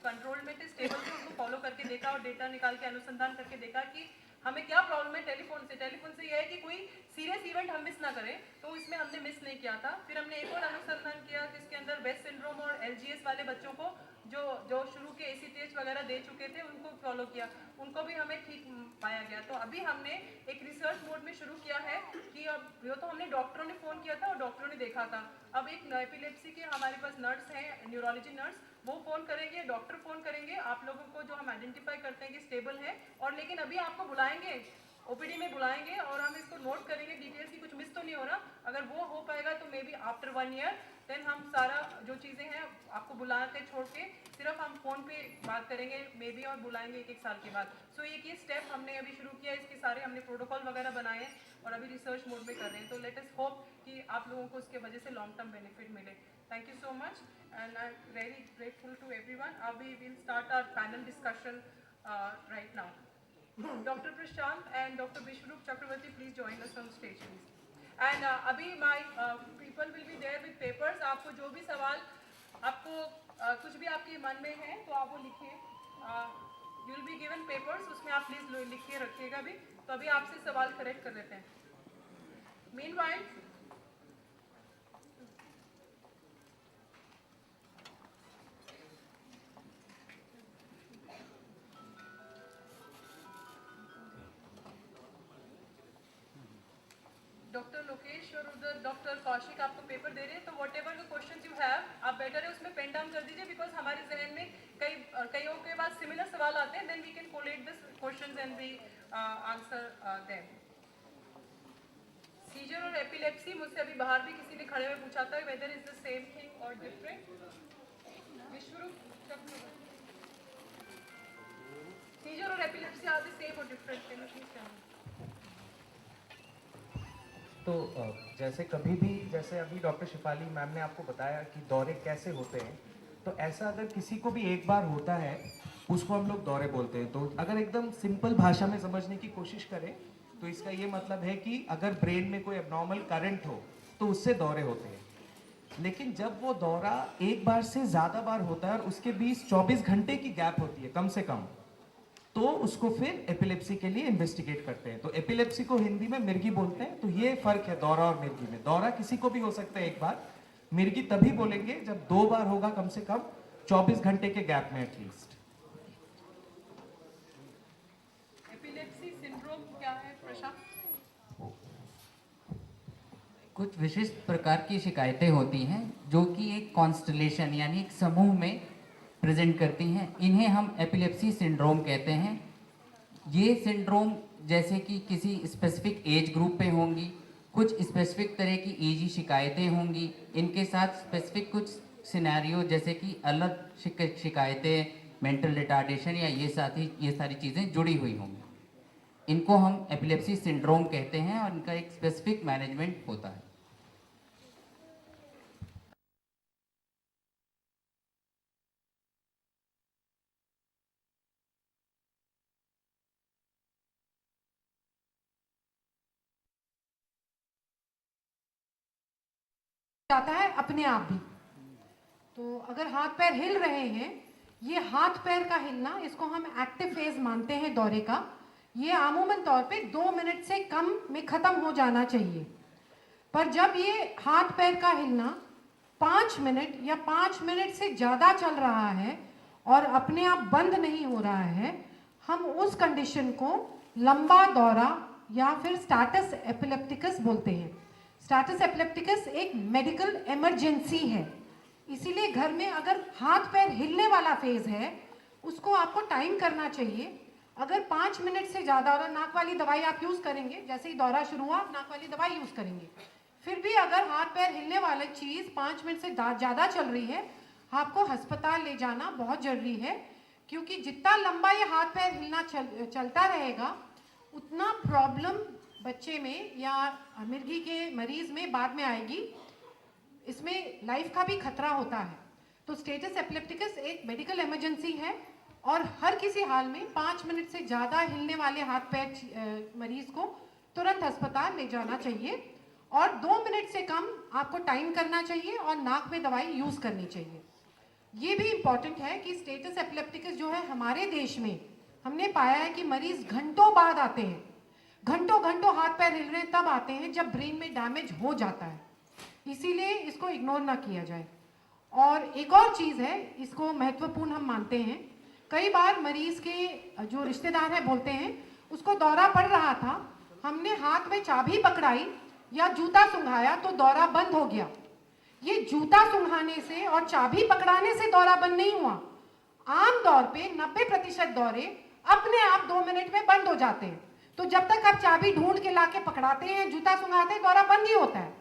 कंट्रोल में थे, स्टेबल थे, उनको फॉलो करके देखा और डेटा निकाल के अनुसंधान करके देखा कि हमें क्या प्रॉब्लम है टेलीफोन से। टेलीफोन से यह है कि कोई सीरियस इवेंट हम मिस ना करें, तो इसमें हमने मिस नहीं किया था। फिर हमने एक और अनुसंधान किया जिसके अंदर वेस्ट सिंड्रोम और LGS वाले बच्चों को जो शुरू के ACTH वगैरह दे चुके थे, उनको फॉलो किया, उनको भी हमें ठीक पाया गया। तो अभी हमने एक रिसर्च मोड में शुरू किया है कि अब जो तो हमने डॉक्टरों ने फ़ोन किया था और डॉक्टरों ने देखा था, अब एक एपिलेप्सी के हमारे पास नर्स हैं, न्यूरोलॉजी नर्स, वो फ़ोन करेंगे, डॉक्टर फ़ोन करेंगे आप लोगों को, जो हम आइडेंटिफाई करते हैं कि स्टेबल है। और लेकिन अभी आपको बुलाएंगे, OPD में बुलाएंगे और हम इसको नोट करेंगे डिटेल्स की कुछ मिस तो नहीं हो रहा। अगर वो हो पाएगा तो maybe after 1 year then हम सारा जो चीज़ें हैं आपको बुला के छोड़ के सिर्फ हम फ़ोन पे बात करेंगे मे बी, और बुलाएंगे 1-1 साल के बाद। सो एक ये स्टेप हमने अभी शुरू किया, इसके सारे हमने प्रोटोकॉल वगैरह बनाए हैं और अभी रिसर्च मोड में कर रहे हैं। तो लेट अस होप कि आप लोगों को उसके वजह से लॉन्ग टर्म बेनिफिट मिले। Thank you so much and I am very grateful to everyone. अभी will start our panel discussion right now. Dr. Prashant and Dr. Vishwarup Chakravarti, please join us on stage, please. And अभी my people will be there with papers. आपको जो भी सवाल, आपको कुछ भी आपके मन में है तो आप वो लिखिए। You will be given papers, उसमें आप प्लीज़ लिख के रखिएगा भी। तो अभी आपसे सवाल करेक्ट कर लेते हैं। Meanwhile, डॉक्टर लोकेश और उधर डॉक्टर कौशिक आपको पेपर दे रहे हैं। तो what ever the question you have, आप बेटर है उसमें पेन डाउन कर दीजिए, बिकॉज हमारे जहन में कईयों के बाद सिमिलर सवाल आते हैं। Then we can collate this questions and we answer them. Seizure और एपिलेप्सी, मुझसे अभी बाहर भी किसी ने खड़े हुए पूछा था whether is the same thing और डिफरेंट। विश्वरूप, सीजर और एपिलेप्सी आर द सेम और different? Can you please tell me? तो जैसे कभी भी, जैसे अभी डॉक्टर शिफाली मैम ने आपको बताया कि दौरे कैसे होते हैं, तो ऐसा अगर किसी को भी एक बार होता है उसको हम लोग दौरे बोलते हैं। तो अगर एकदम सिंपल भाषा में समझने की कोशिश करें तो इसका ये मतलब है कि अगर ब्रेन में कोई एबनॉर्मल करंट हो तो उससे दौरे होते हैं। लेकिन जब वो दौरा एक बार से ज़्यादा बार होता है और उसके बीच 24 घंटे की गैप होती है कम से कम, तो उसको फिर एपिलेप्सी के लिए इन्वेस्टिगेट करते हैं। तो एपिलेप्सी को हिंदी में मिर्गी बोलते हैं। तो ये फर्क है दौरा और मिर्गी में। दौरा किसी को भी हो सकता है एक बार, मिर्गी तभी बोलेंगे जब 2 बार होगा कम से कम 24 घंटे के गैप में एटलीस्ट। एपिलेप्सी सिंड्रोम क्या है प्रशांत? कुछ विशिष्ट प्रकार की शिकायतें होती हैं जो कि एक कॉन्स्टलेशन यानी एक समूह में प्रेजेंट करती हैं। इन्हें हम एपिलेप्सी सिंड्रोम कहते हैं। ये सिंड्रोम जैसे कि किसी स्पेसिफिक एज ग्रुप पे होंगी, कुछ स्पेसिफिक तरह की ईजी शिकायतें होंगी, इनके साथ स्पेसिफिक कुछ सिनेरियो जैसे कि अलग शिकायतें, मेंटल रिटार्डेशन या ये सारी चीज़ें जुड़ी हुई होंगी। इनको हम एपिलेप्सी सिंड्रोम कहते हैं और इनका एक स्पेसिफिक मैनेजमेंट होता है। जाता है अपने आप भी। तो अगर हाथ पैर हिल रहे हैं, ये हाथ पैर का हिलना, इसको हम एक्टिव फेज मानते हैं दौरे का। ये आमूमन तौर पे 2 मिनट से कम में ख़त्म हो जाना चाहिए। पर जब ये हाथ पैर का हिलना 5 मिनट या 5 मिनट से ज़्यादा चल रहा है और अपने आप बंद नहीं हो रहा है, हम उस कंडीशन को लंबा दौरा या फिर स्टेटस एपिलेप्टिकस बोलते हैं। स्टेटस एपिलेप्टिकस एक मेडिकल इमरजेंसी है, इसीलिए घर में अगर हाथ पैर हिलने वाला फेज है उसको आपको टाइम करना चाहिए। अगर 5 मिनट से ज़्यादा, और नाक वाली दवाई आप यूज़ करेंगे, जैसे ही दौरा शुरू हुआ आप नाक वाली दवाई यूज़ करेंगे, फिर भी अगर हाथ पैर हिलने वाली चीज़ 5 मिनट से ज़्यादा चल रही है, आपको अस्पताल ले जाना बहुत ज़रूरी है। क्योंकि जितना लंबा ये हाथ पैर हिलना चलता रहेगा, उतना प्रॉब्लम बच्चे में या मिर्गी के मरीज़ में बाद में आएगी। इसमें लाइफ का भी खतरा होता है। तो स्टेटस एपिलेप्टिकस एक मेडिकल इमरजेंसी है और हर किसी हाल में 5 मिनट से ज़्यादा हिलने वाले हाथ पैर मरीज़ को तुरंत अस्पताल ले जाना चाहिए और 2 मिनट से कम आपको टाइम करना चाहिए और नाक में दवाई यूज़ करनी चाहिए। ये भी इम्पॉर्टेंट है कि स्टेटस एपिलेप्टिकस जो है हमारे देश में हमने पाया है कि मरीज़ घंटों बाद आते हैं, घंटों हाथ पैर हिल रहे हैं तब आते हैं जब ब्रेन में डैमेज हो जाता है। इसीलिए इसको इग्नोर ना किया जाए। और एक और चीज़ है, इसको महत्वपूर्ण हम मानते हैं। कई बार मरीज़ के जो रिश्तेदार हैं बोलते हैं उसको दौरा पड़ रहा था, हमने हाथ में चाबी पकड़ाई या जूता सूंघाया तो दौरा बंद हो गया। ये जूता सूंघाने से और चाबी पकड़ाने से दौरा बंद नहीं हुआ। आम तौर पे 90% दौरे अपने आप 2 मिनट में बंद हो जाते हैं। तो जब तक आप चाबी ढूंढ के लाके पकड़ाते हैं, जूता सूंघाते हैं, दौरा बंद ही होता है।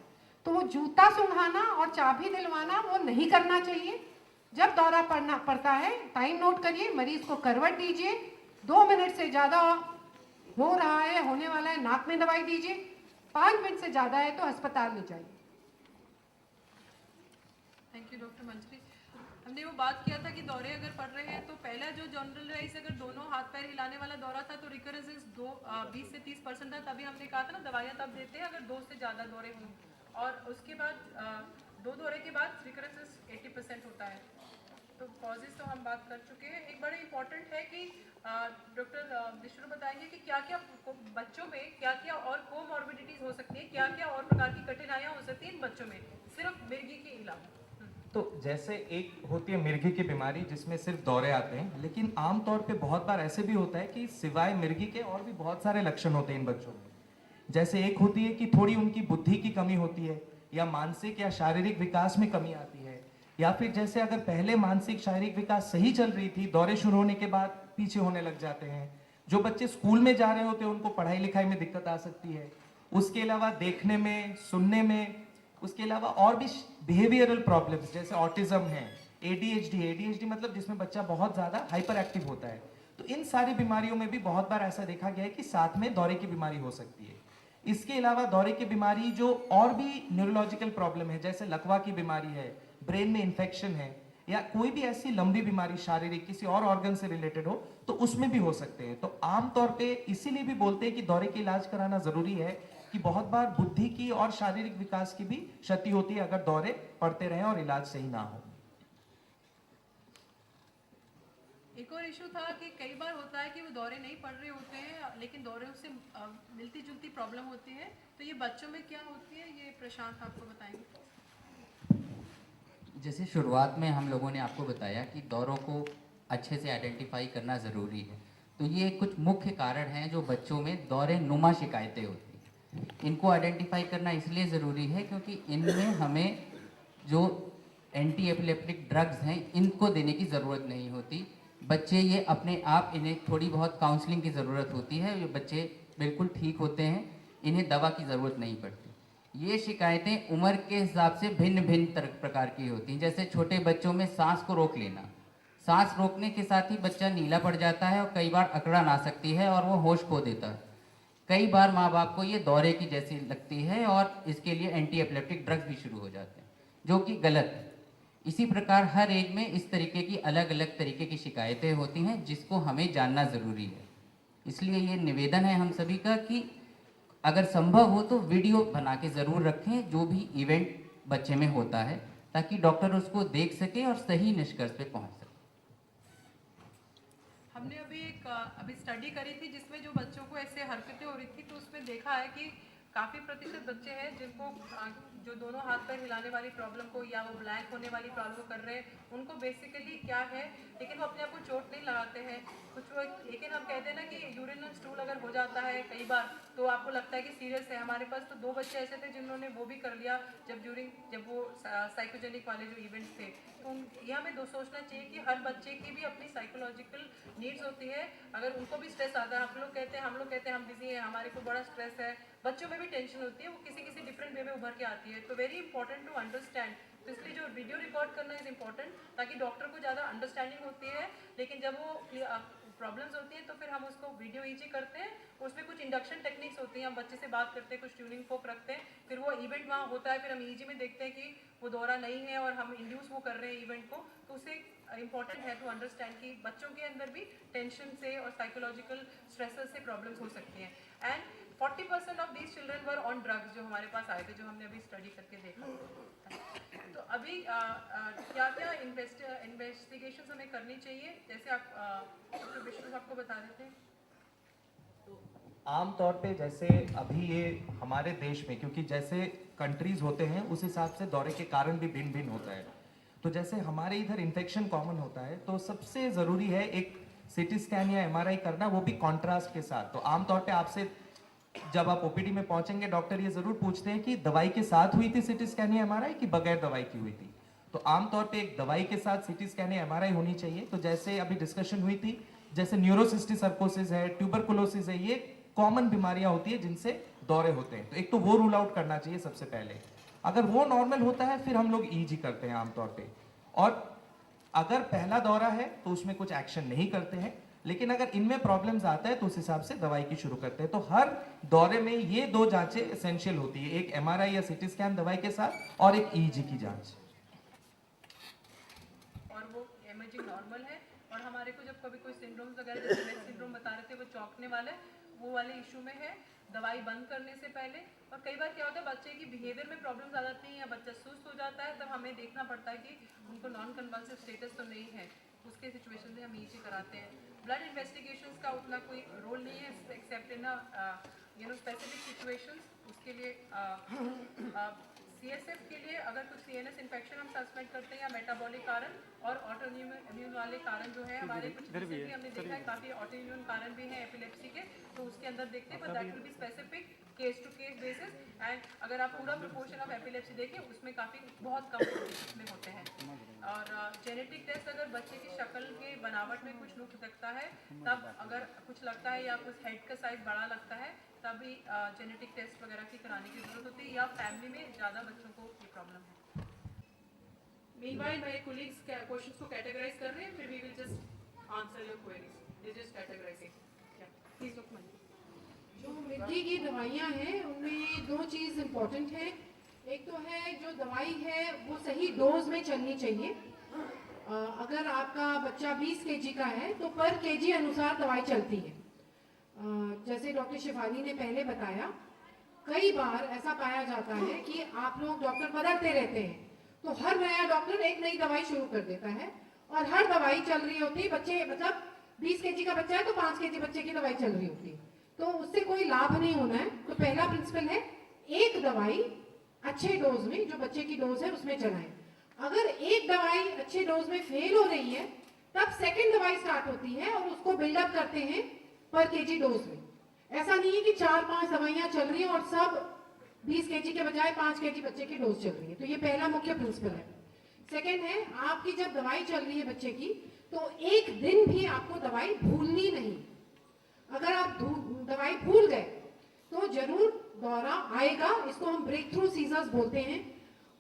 तो वो जूता सूंघाना और चाबी दिलवाना वो नहीं करना चाहिए। जब दौरा पड़ता है, टाइम नोट करिए, मरीज को करवट दीजिए, 2 मिनट से ज़्यादा हो रहा है, होने वाला है, नाक में दवाई दीजिए, 5 मिनट से ज़्यादा है तो अस्पताल ले जाइए। थैंक यू डॉक्टर मंजरी। हमने वो बात किया था कि दौरे अगर पड़ रहे हैं तो पहला जो जनरलाइज अगर दोनों हाथ पैर हिलाने वाला दौरा था तो रिकरेंसेस 20 से 30% था। तभी हमने कहा था ना दवाइयाँ तब देते हैं अगर 2 से ज़्यादा दौरे हों, और उसके बाद 2 दौरे के बाद रिकरेंसेस 80% होता है। तो कॉजेज़ तो हम बात कर चुके हैं। एक बड़े इंपॉर्टेंट है कि डॉक्टर विष्णु बताएंगे कि क्या क्या बच्चों में क्या क्या और कोमॉर्बिडिटीज़ हो सकती है, क्या क्या और प्रकार की कठिनाइयाँ हो सकती हैं इन बच्चों में, सिर्फ मिर्गी के अलावा। तो जैसे एक होती है मिर्गी की बीमारी जिसमें सिर्फ दौरे आते हैं, लेकिन आमतौर पे बहुत बार ऐसे भी होता है कि सिवाय मिर्गी के और भी बहुत सारे लक्षण होते हैं इन बच्चों में। जैसे एक होती है कि थोड़ी उनकी बुद्धि की कमी होती है, या मानसिक या शारीरिक विकास में कमी आती है, या फिर जैसे अगर पहले मानसिक शारीरिक विकास सही चल रही थी, दौरे शुरू होने के बाद पीछे होने लग जाते हैं। जो बच्चे स्कूल में जा रहे होते हैं उनको पढ़ाई लिखाई में दिक्कत आ सकती है। उसके अलावा देखने में, सुनने में, उसके अलावा और भी बिहेवियरल प्रॉब्लम्स जैसे ऑटिज्म है, ADHD मतलब जिसमें बच्चा बहुत ज़्यादा हाइपर एक्टिव होता है। तो इन सारी बीमारियों में भी बहुत बार ऐसा देखा गया है कि साथ में दौरे की बीमारी हो सकती है। इसके अलावा दौरे की बीमारी जो और भी न्यूरोलॉजिकल प्रॉब्लम है, जैसे लकवा की बीमारी है, ब्रेन में इन्फेक्शन है, या कोई भी ऐसी लंबी बीमारी शारीरिक किसी और ऑर्गन से रिलेटेड हो, तो उसमें भी हो सकते हैं। तो आमतौर पे इसीलिए भी बोलते हैं कि दौरे की इलाज कराना जरूरी है कि बहुत बार बुद्धि की और शारीरिक विकास की भी क्षति होती है अगर दौरे पड़ते रहे और इलाज सही ना हो। एक और इशू था कि कई बार होता है कि वो दौरे नहीं पड़ रहे होते हैं लेकिन दौरे से मिलती जुलती प्रॉब्लम होती है। तो ये बच्चों में क्या होती है, ये प्रशांत आपको बताएंगे। जैसे शुरुआत में हम लोगों ने आपको बताया कि दौरों को अच्छे से आइडेंटिफाई करना ज़रूरी है। तो ये कुछ मुख्य कारण हैं जो बच्चों में दौरे नुमा शिकायतें होती हैं। इनको आइडेंटिफाई करना इसलिए ज़रूरी है क्योंकि इनमें हमें जो एंटी एपिलेप्टिक ड्रग्स हैं इनको देने की ज़रूरत नहीं होती। बच्चे ये अपने आप, इन्हें थोड़ी बहुत काउंसलिंग की ज़रूरत होती है, ये बच्चे बिल्कुल ठीक होते हैं, इन्हें दवा की ज़रूरत नहीं पड़ती। ये शिकायतें उम्र के हिसाब से भिन्न भिन्न प्रकार की होती हैं। जैसे छोटे बच्चों में सांस को रोक लेना, सांस रोकने के साथ ही बच्चा नीला पड़ जाता है और कई बार अकड़न आ सकती है और वो होश खो देता है। कई बार माँ बाप को ये दौरे की जैसी लगती है और इसके लिए एंटी एपिलेप्टिक ड्रग्स भी शुरू हो जाते हैं, जो कि गलत है। इसी प्रकार हर एज में इस तरीके की अलग अलग तरीके की शिकायतें होती हैं जिसको हमें जानना ज़रूरी है। इसलिए ये निवेदन है हम सभी का कि अगर संभव हो तो वीडियो बना के ज़रूर रखें जो भी इवेंट बच्चे में होता है, ताकि डॉक्टर उसको देख सके और सही निष्कर्ष पे पहुंच सके। हमने अभी स्टडी करी थी जिसमें जो बच्चों को ऐसे हरकतें हो रही थी, तो उसमें देखा है कि काफ़ी प्रतिशत बच्चे हैं जिनको जो दोनों हाथ पैर हिलाने वाली प्रॉब्लम को या वो ब्लैंक होने वाली प्रॉब्लम को कर रहे हैं, उनको बेसिकली क्या है, लेकिन वो अपने आप को चोट नहीं लगाते हैं कुछ वो। लेकिन हम कहते हैं ना कि यूरिनल स्टूल अगर हो जाता है कई बार तो आपको लगता है कि सीरियस है। हमारे पास तो 2 बच्चे ऐसे थे जिन्होंने वो भी कर लिया जब वो साइकोजेनिक वाले जो इवेंट्स थे। तो ये हमें सोचना चाहिए कि हर बच्चे की भी अपनी साइकोलॉजिकल नीड्स होती है। अगर उनको भी स्ट्रेस आता है, हम लोग कहते हैं हम बिजी हैं, हमारे को बड़ा स्ट्रेस है, बच्चों में भी टेंशन होती है, वो किसी डिफरेंट वे में उभर के आती है। तो वेरी इंपॉर्टेंट टू अंडरस्टैंड। तो इसलिए जो वीडियो रिकॉर्ड करना इज इम्पॉर्टेंट, ताकि डॉक्टर को ज़्यादा अंडरस्टैंडिंग होती है। लेकिन जब वो प्रॉब्लम्स होती हैं तो फिर हम उसको वीडियो ईजी करते हैं। उसमें कुछ इंडक्शन टेक्निक्स होती हैं, हम बच्चे से बात करते हैं, कुछ ट्यूनिंग फोक रखते हैं, फिर वो इवेंट वहाँ होता है, फिर हम ईजी में देखते हैं कि वो दौरा नहीं है और हम इंड्यूस वो कर रहे हैं इवेंट को। तो उससे इंपॉर्टेंट है टू अंडरस्टैंड कि बच्चों के अंदर भी टेंशन से और साइकोलॉजिकल स्ट्रेसेस से प्रॉब्लम्स हो सकती हैं। And 40% of these children were on drugs, जो हमारे पास आए थे, जो हमने अभी स्टडी करके देखा। तो अभी क्या क्या इन्वेस्टिगेशंस हमें करनी चाहिए, जैसे आप डॉक्टर विष्णु आपको बता देते हैं। आम तौर पे जैसे अभी ये हमारे देश में, क्योंकि जैसे कंट्रीज होते हैं उस हिसाब से दौरे के कारण भी भिन्न भिन्न होता है। तो जैसे हमारे इधर इन्फेक्शन कॉमन होता है, तो सबसे ज़रूरी है एक सीटी स्कैन या एमआरआई करना, वो भी कॉन्ट्रास्ट के साथ। तो आमतौर पे आपसे जब आप ओपीडी में पहुंचेंगे, डॉक्टर ये ज़रूर पूछते हैं कि दवाई के साथ हुई थी सीटी स्कैन या एमआरआई कि बगैर दवाई की हुई थी। तो आमतौर पे एक दवाई के साथ सीटी स्कैन या एमआरआई होनी चाहिए। तो जैसे अभी डिस्कशन हुई थी, जैसे न्यूरोसिस्टिक सर्कोसिस है, ट्यूबरकुलोसिस है, ये कॉमन बीमारियां होती है जिनसे दौरे होते हैं। तो एक तो वो रूल आउट करना चाहिए सबसे पहले। अगर वो नॉर्मल होता है फिर हम लोग ईजी करते हैं आमतौर पे। और अगर पहला दौरा है तो उसमें कुछ एक्शन नहीं करते हैं, लेकिन अगर इनमें प्रॉब्लम्स आता है तो उस हिसाब से दवाई की शुरू करते हैं। तो हर दौरे में ये 2 जांचें एसेंशियल होती है, एक एमआरआई या सीटी स्कैन दवाई के साथ और एक ईजी की जांच। और वो इमेजिंग नॉर्मल है। और हमारे को जब कभी कोई सिंड्रोम्स वगैरह जैसे रेट सिंड्रोम बता रहे थे, वो चौंकने वाले वो वाले इशू में है, दवाई बंद करने से पहले। और कई बार क्या होता है, बच्चे की बिहेवियर में प्रॉब्लम्स आ जाती हैं या बच्चा सुस्त हो जाता है, तब हमें देखना पड़ता है कि उनको नॉन कन्वल्सिव स्टेटस तो नहीं है। उसके सिचुएशन में हम ईजी कराते हैं। ब्लड इन्वेस्टिगेशंस का उतना कोई रोल नहीं है एक्सेप्ट इन स्पेसिफिक सिचुएशंस। उसके लिए सीएसएफ के लिए अगर कुछ सीएनएस इन्फेक्शन हम सस्पेक्ट करते हैं या मेटाबॉलिक कारण और ऑटो इम्यून वाले कारण जो है हमारे कुछ रिसेंटली हमने देखा है काफ़ी ऑटो इम्यून कारण भी हैं एपिलेप्सी के, तो उसके अंदर देखते हैं, but that will be specific case to case basis. And अगर आप पूरा प्रोपोर्शन ऑफ एपिलेप्सी देखें उसमें बहुत कम में होते हैं। और जेनेटिक टेस्ट अगर बच्चे की शक्ल के बनावट में कुछ नुक्स दिखता है, तब अगर कुछ लगता है या कुछ हेड का साइज बड़ा लगता है, तभी जेनेटिक टेस्ट वगैरह की कराने की जरूरत होती है, या फैमिली में ज़्यादा बच्चों को ये प्रॉब्लम है। मीनवाइल मेरे कोलीग्स क्वेश्चंस को कैटेगराइज कर रहे हैं, फिर we will just answer your queries. This is categorising. Please look money. जो मिर्गी की दवाइयाँ हैं उनमें 2 चीज़ इम्पोर्टेंट है। एक तो है जो दवाई है वो सही डोज में चलनी चाहिए। अगर आपका बच्चा 20 kg का है तो पर kg अनुसार दवाई चलती है। जैसे डॉक्टर शिफाली ने पहले बताया, कई बार ऐसा पाया जाता है कि आप लोग डॉक्टर बदलते रहते हैं, तो हर नया डॉक्टर एक नई दवाई शुरू कर देता है और हर दवाई चल रही होती है। बच्चे मतलब 20 kg का बच्चा है तो 5 kg बच्चे की दवाई चल रही होती है, तो उससे कोई लाभ नहीं होना है। तो पहला प्रिंसिपल है, एक दवाई अच्छे डोज में, जो बच्चे की डोज है उसमें चलाएं। अगर एक दवाई अच्छे डोज में फेल हो रही है तब सेकंड दवाई स्टार्ट होती है और उसको बिल्डअप करते हैं पर kg डोज में। ऐसा नहीं है कि 4-5 दवाइयां चल रही हैं और सब 20 kg के बजाय 5 kg बच्चे की डोज चल रही है। तो ये पहला मुख्य प्रिंसिपल है। सेकंड है, आपकी जब दवाई चल रही है बच्चे की, तो एक दिन भी आपको दवाई भूलनी नहीं। अगर आप दवाई भूल गए तो जरूर दौरा आएगा। इसको हम ब्रेक थ्रू सीजर्स बोलते हैं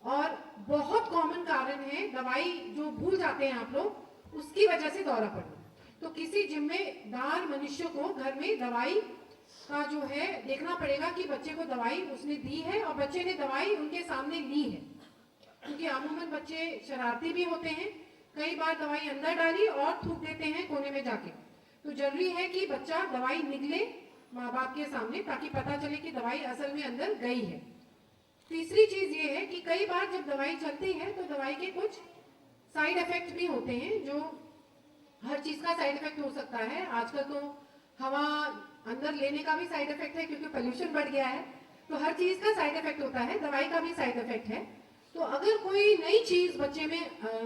और बहुत कॉमन कारण है दवाई जो भूल जाते हैं आप लोग, उसकी वजह से दौरा पड़ना। तो किसी जिम्मेदार मनुष्य को घर में दवाई का जो है देखना पड़ेगा कि बच्चे को दवाई उसने दी है और बच्चे ने दवाई उनके सामने ली है, क्योंकि अमूमन बच्चे शरारती भी होते हैं। कई बार दवाई अंदर डाली और थूक देते हैं कोने में जाके। तो जरूरी है कि बच्चा दवाई निगले माँ बाप के सामने, ताकि पता चले कि दवाई असल में अंदर गई है। तीसरी चीज ये है कि कई बार जब दवाई चलती है तो दवाई के कुछ साइड इफेक्ट भी होते हैं, जो हर चीज का साइड इफेक्ट हो सकता है। आजकल तो हवा अंदर लेने का भी साइड इफेक्ट है क्योंकि पोल्यूशन बढ़ गया है, तो हर चीज का साइड इफेक्ट होता है, दवाई का भी साइड इफेक्ट है। तो अगर कोई नई चीज बच्चे में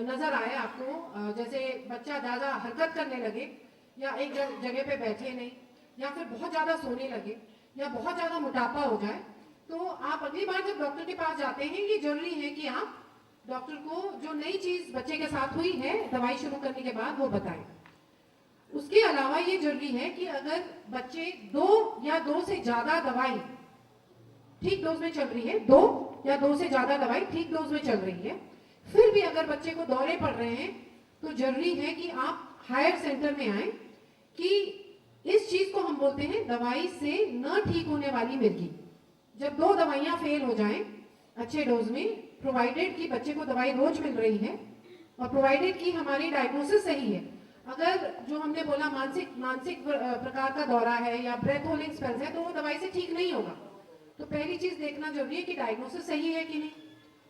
नजर आए आपको, जैसे बच्चा ज्यादा हरकत करने लगे या एक जगह पे बैठे नहीं, या फिर बहुत ज्यादा सोने लगे, या बहुत ज्यादा मोटापा हो जाए, तो आप अगली बार जब डॉक्टर के पास जाते हैं, ये जरूरी है कि आप डॉक्टर को जो नई चीज बच्चे के साथ हुई है दवाई शुरू करने के बाद वो बताएं। उसके अलावा ये जरूरी है कि अगर बच्चे 2 या 2 से ज्यादा दवाई ठीक डोज में चल रही है, 2 या 2 से ज्यादा दवाई ठीक डोज में चल रही है, फिर भी अगर बच्चे को दौरे पड़ रहे हैं, तो जरूरी है कि आप हायर सेंटर में आए, कि इस चीज को हम बोलते हैं दवाई से न ठीक होने वाली मिर्गी। जब 2 दवाइयां फेल हो जाएं अच्छे डोज में, प्रोवाइडेड कि बच्चे को दवाई रोज मिल रही है और प्रोवाइडेड कि हमारी डायग्नोसिस सही है। अगर जो हमने बोला मानसिक प्रकार का दौरा है या ब्रेथ होल्डिंग स्पेल्स है, तो वो दवाई से ठीक नहीं होगा। तो पहली चीज देखना जरूरी है कि डायग्नोसिस सही है कि नहीं।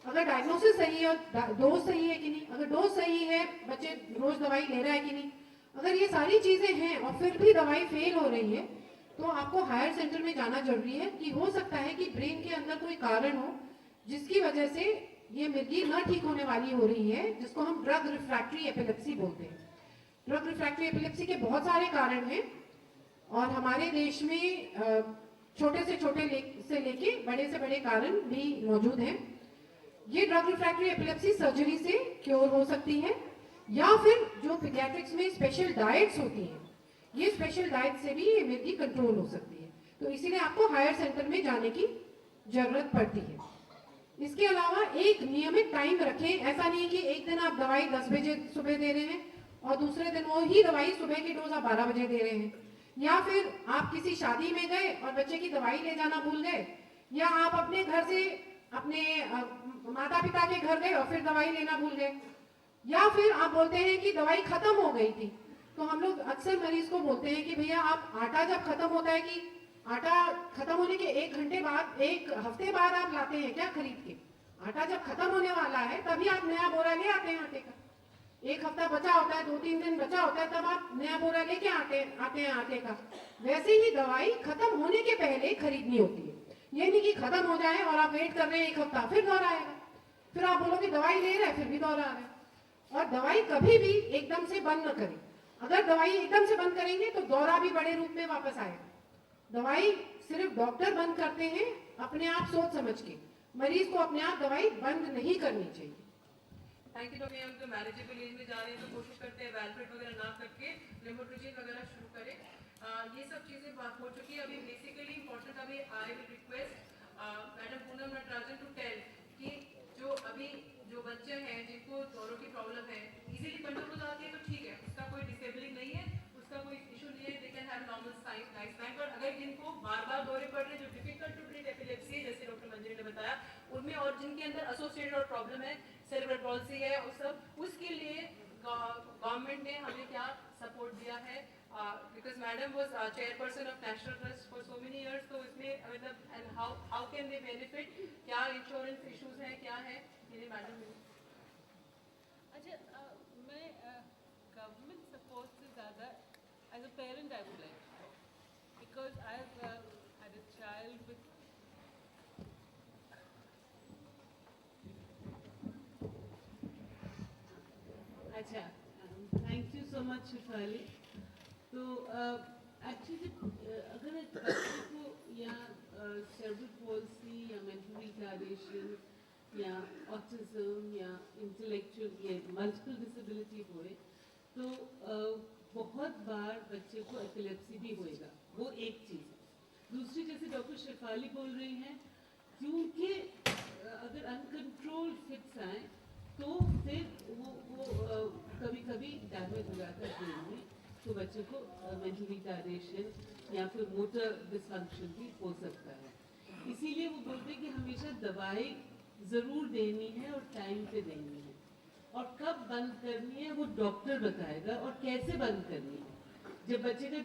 अगर डायग्नोसिस सही है और डोज सही है कि नहीं, अगर डोज सही है, बच्चे रोज दवाई ले रहा है कि नहीं, अगर ये सारी चीजें हैं और फिर भी दवाई फेल हो रही है, तो आपको हायर सेंटर में जाना जरूरी है। कि हो सकता है कि ब्रेन के अंदर कोई कारण हो जिसकी वजह से ये मिर्गी न ठीक होने वाली हो रही है, जिसको हम ड्रग रिफ्रैक्टरी एपिलेप्सी बोलते हैं। ड्रग रिफ्रैक्टरी एपिलेप्सी के बहुत सारे कारण हैं और हमारे देश में छोटे से छोटे से लेके बड़े से बड़े कारण भी मौजूद हैं। ये ड्रग रिफ्रैक्टरी एपिलेप्सी सर्जरी से क्योर हो सकती है, या फिर जो पीडियाट्रिक्स में स्पेशल डाइट्स होती हैं, ये स्पेशल डाइट से भी ये मिर्गी कंट्रोल हो सकती है। तो इसीलिए आपको हायर सेंटर में जाने की जरूरत पड़ती है। इसके अलावा एक नियमित टाइम रखें। ऐसा नहीं है कि एक दिन आप दवाई 10 बजे सुबह दे रहे हैं और दूसरे दिन वो ही दवाई सुबह की डोज आप 12 बजे दे रहे हैं, या फिर आप किसी शादी में गए और बच्चे की दवाई ले जाना भूल गए, या आप अपने घर से अपने माता पिता के घर गए और फिर दवाई लेना भूल गए, या फिर आप बोलते हैं कि दवाई खत्म हो गई थी। तो हम लोग अक्सर मरीज को बोलते हैं कि भैया आप आटा जब खत्म होता है, कि आटा खत्म होने के 1 घंटे बाद, 1 हफ्ते बाद आप लाते हैं क्या खरीद के? आटा जब खत्म होने वाला है तभी आप नया बोरा ले आते हैं आटे का। 1 हफ्ता बचा होता है, 2-3 दिन बचा होता है, तब आप नया बोरा लेके आते हैं आटे का। वैसे ही दवाई खत्म होने के पहले खरीदनी होती है। ये नहीं कि खत्म हो जाए और आप वेट कर रहे हैं 1 हफ्ता, फिर दौरा आएगा, फिर आप बोलोगे दवाई ले रहे हैं, फिर भी दौरा आ रहा है। और दवाई कभी भी एकदम से बंद न करें। अगर दवाई एकदम से बंद करेंगे तो दौरा भी बड़े रूप में वापस आएगा। दवाई सिर्फ डॉक्टर बंद करते हैं अपने आप सोच समझ के, मरीज को अपने आप दवाई बंद नहीं करनी चाहिए। Thank you. हम तो मैनेजेबल एज में जा रहे हैं तो कोशिश करते हैं वैल्फ्रेट वगैरह ना करके लिमोट्रिजिन वगैरह शुरू करें। ये सब चीज़ें बात हो चुकी है। अभी बेसिकली इंपॉर्टेंट अभी I will request madam Poonam Natarajan to tell कि जो अभी जो बच्चे हैं जिनको दौरों की प्रॉब्लम है, इजीली कंट्रोल हो जाती है तो ठीक है, उसका कोई डिसेबलिंग नहीं है, उसका कोई इशू नहीं है, they can have normal size nice time. पर अगर जिनको बार बार दौरे पड़ रहे हैं, जो डिफिकल्ट टू ट्रीट एपिलेप्सी है, जैसे डॉक्टर मंजरी ने बताया, उनमें और जिनके अंदर एसोसिएटेड और प्रॉब्लम है, सेरेब्रल पॉल्सी है, उस सब, उसके लिए गवर्नमेंट ने हमें क्या सपोर्ट दिया है, because madam was chairperson of national trust for so many years. तो इसमें मतलब and how can they benefit, क्या इंश्योरेंस इश्यूज हैं, क्या है, ये मैडम। अच्छा, मैं गवर्नमेंट सपोर्ट से ज़्यादा as a parent I would like, because I have had a child with अच्छा, thank you so much Shefali. तो एक्चुअली अगर एक बच्चे को या सेरेब्रल पॉल्सी या मेंटल रिटार्डेशन या ऑटिज्म या इंटेलेक्चुअल या मल्टीपल डिसेबिलिटी होए, तो बहुत बार बच्चे को एपिलेप्सी भी होएगा, वो एक चीज़ है। दूसरी, जैसे डॉक्टर शिफाली बोल रही हैं, क्योंकि अगर अनकंट्रोल्ड फिट्स आए तो फिर वो कभी कभी डैमेज हो जाता है ब्रेन में, तो बच्चे को मेंटल रिटार्डेशन या फिर मोटर डिसफंक्शन भी हो सकता है। इसीलिए वो बोलते हैं कि हमेशा दवाई ज़रूर देनी है और टाइम पे देनी है, और कब बंद करनी है वो डॉक्टर बताएगा और कैसे बंद करनी है। जब बच्चे का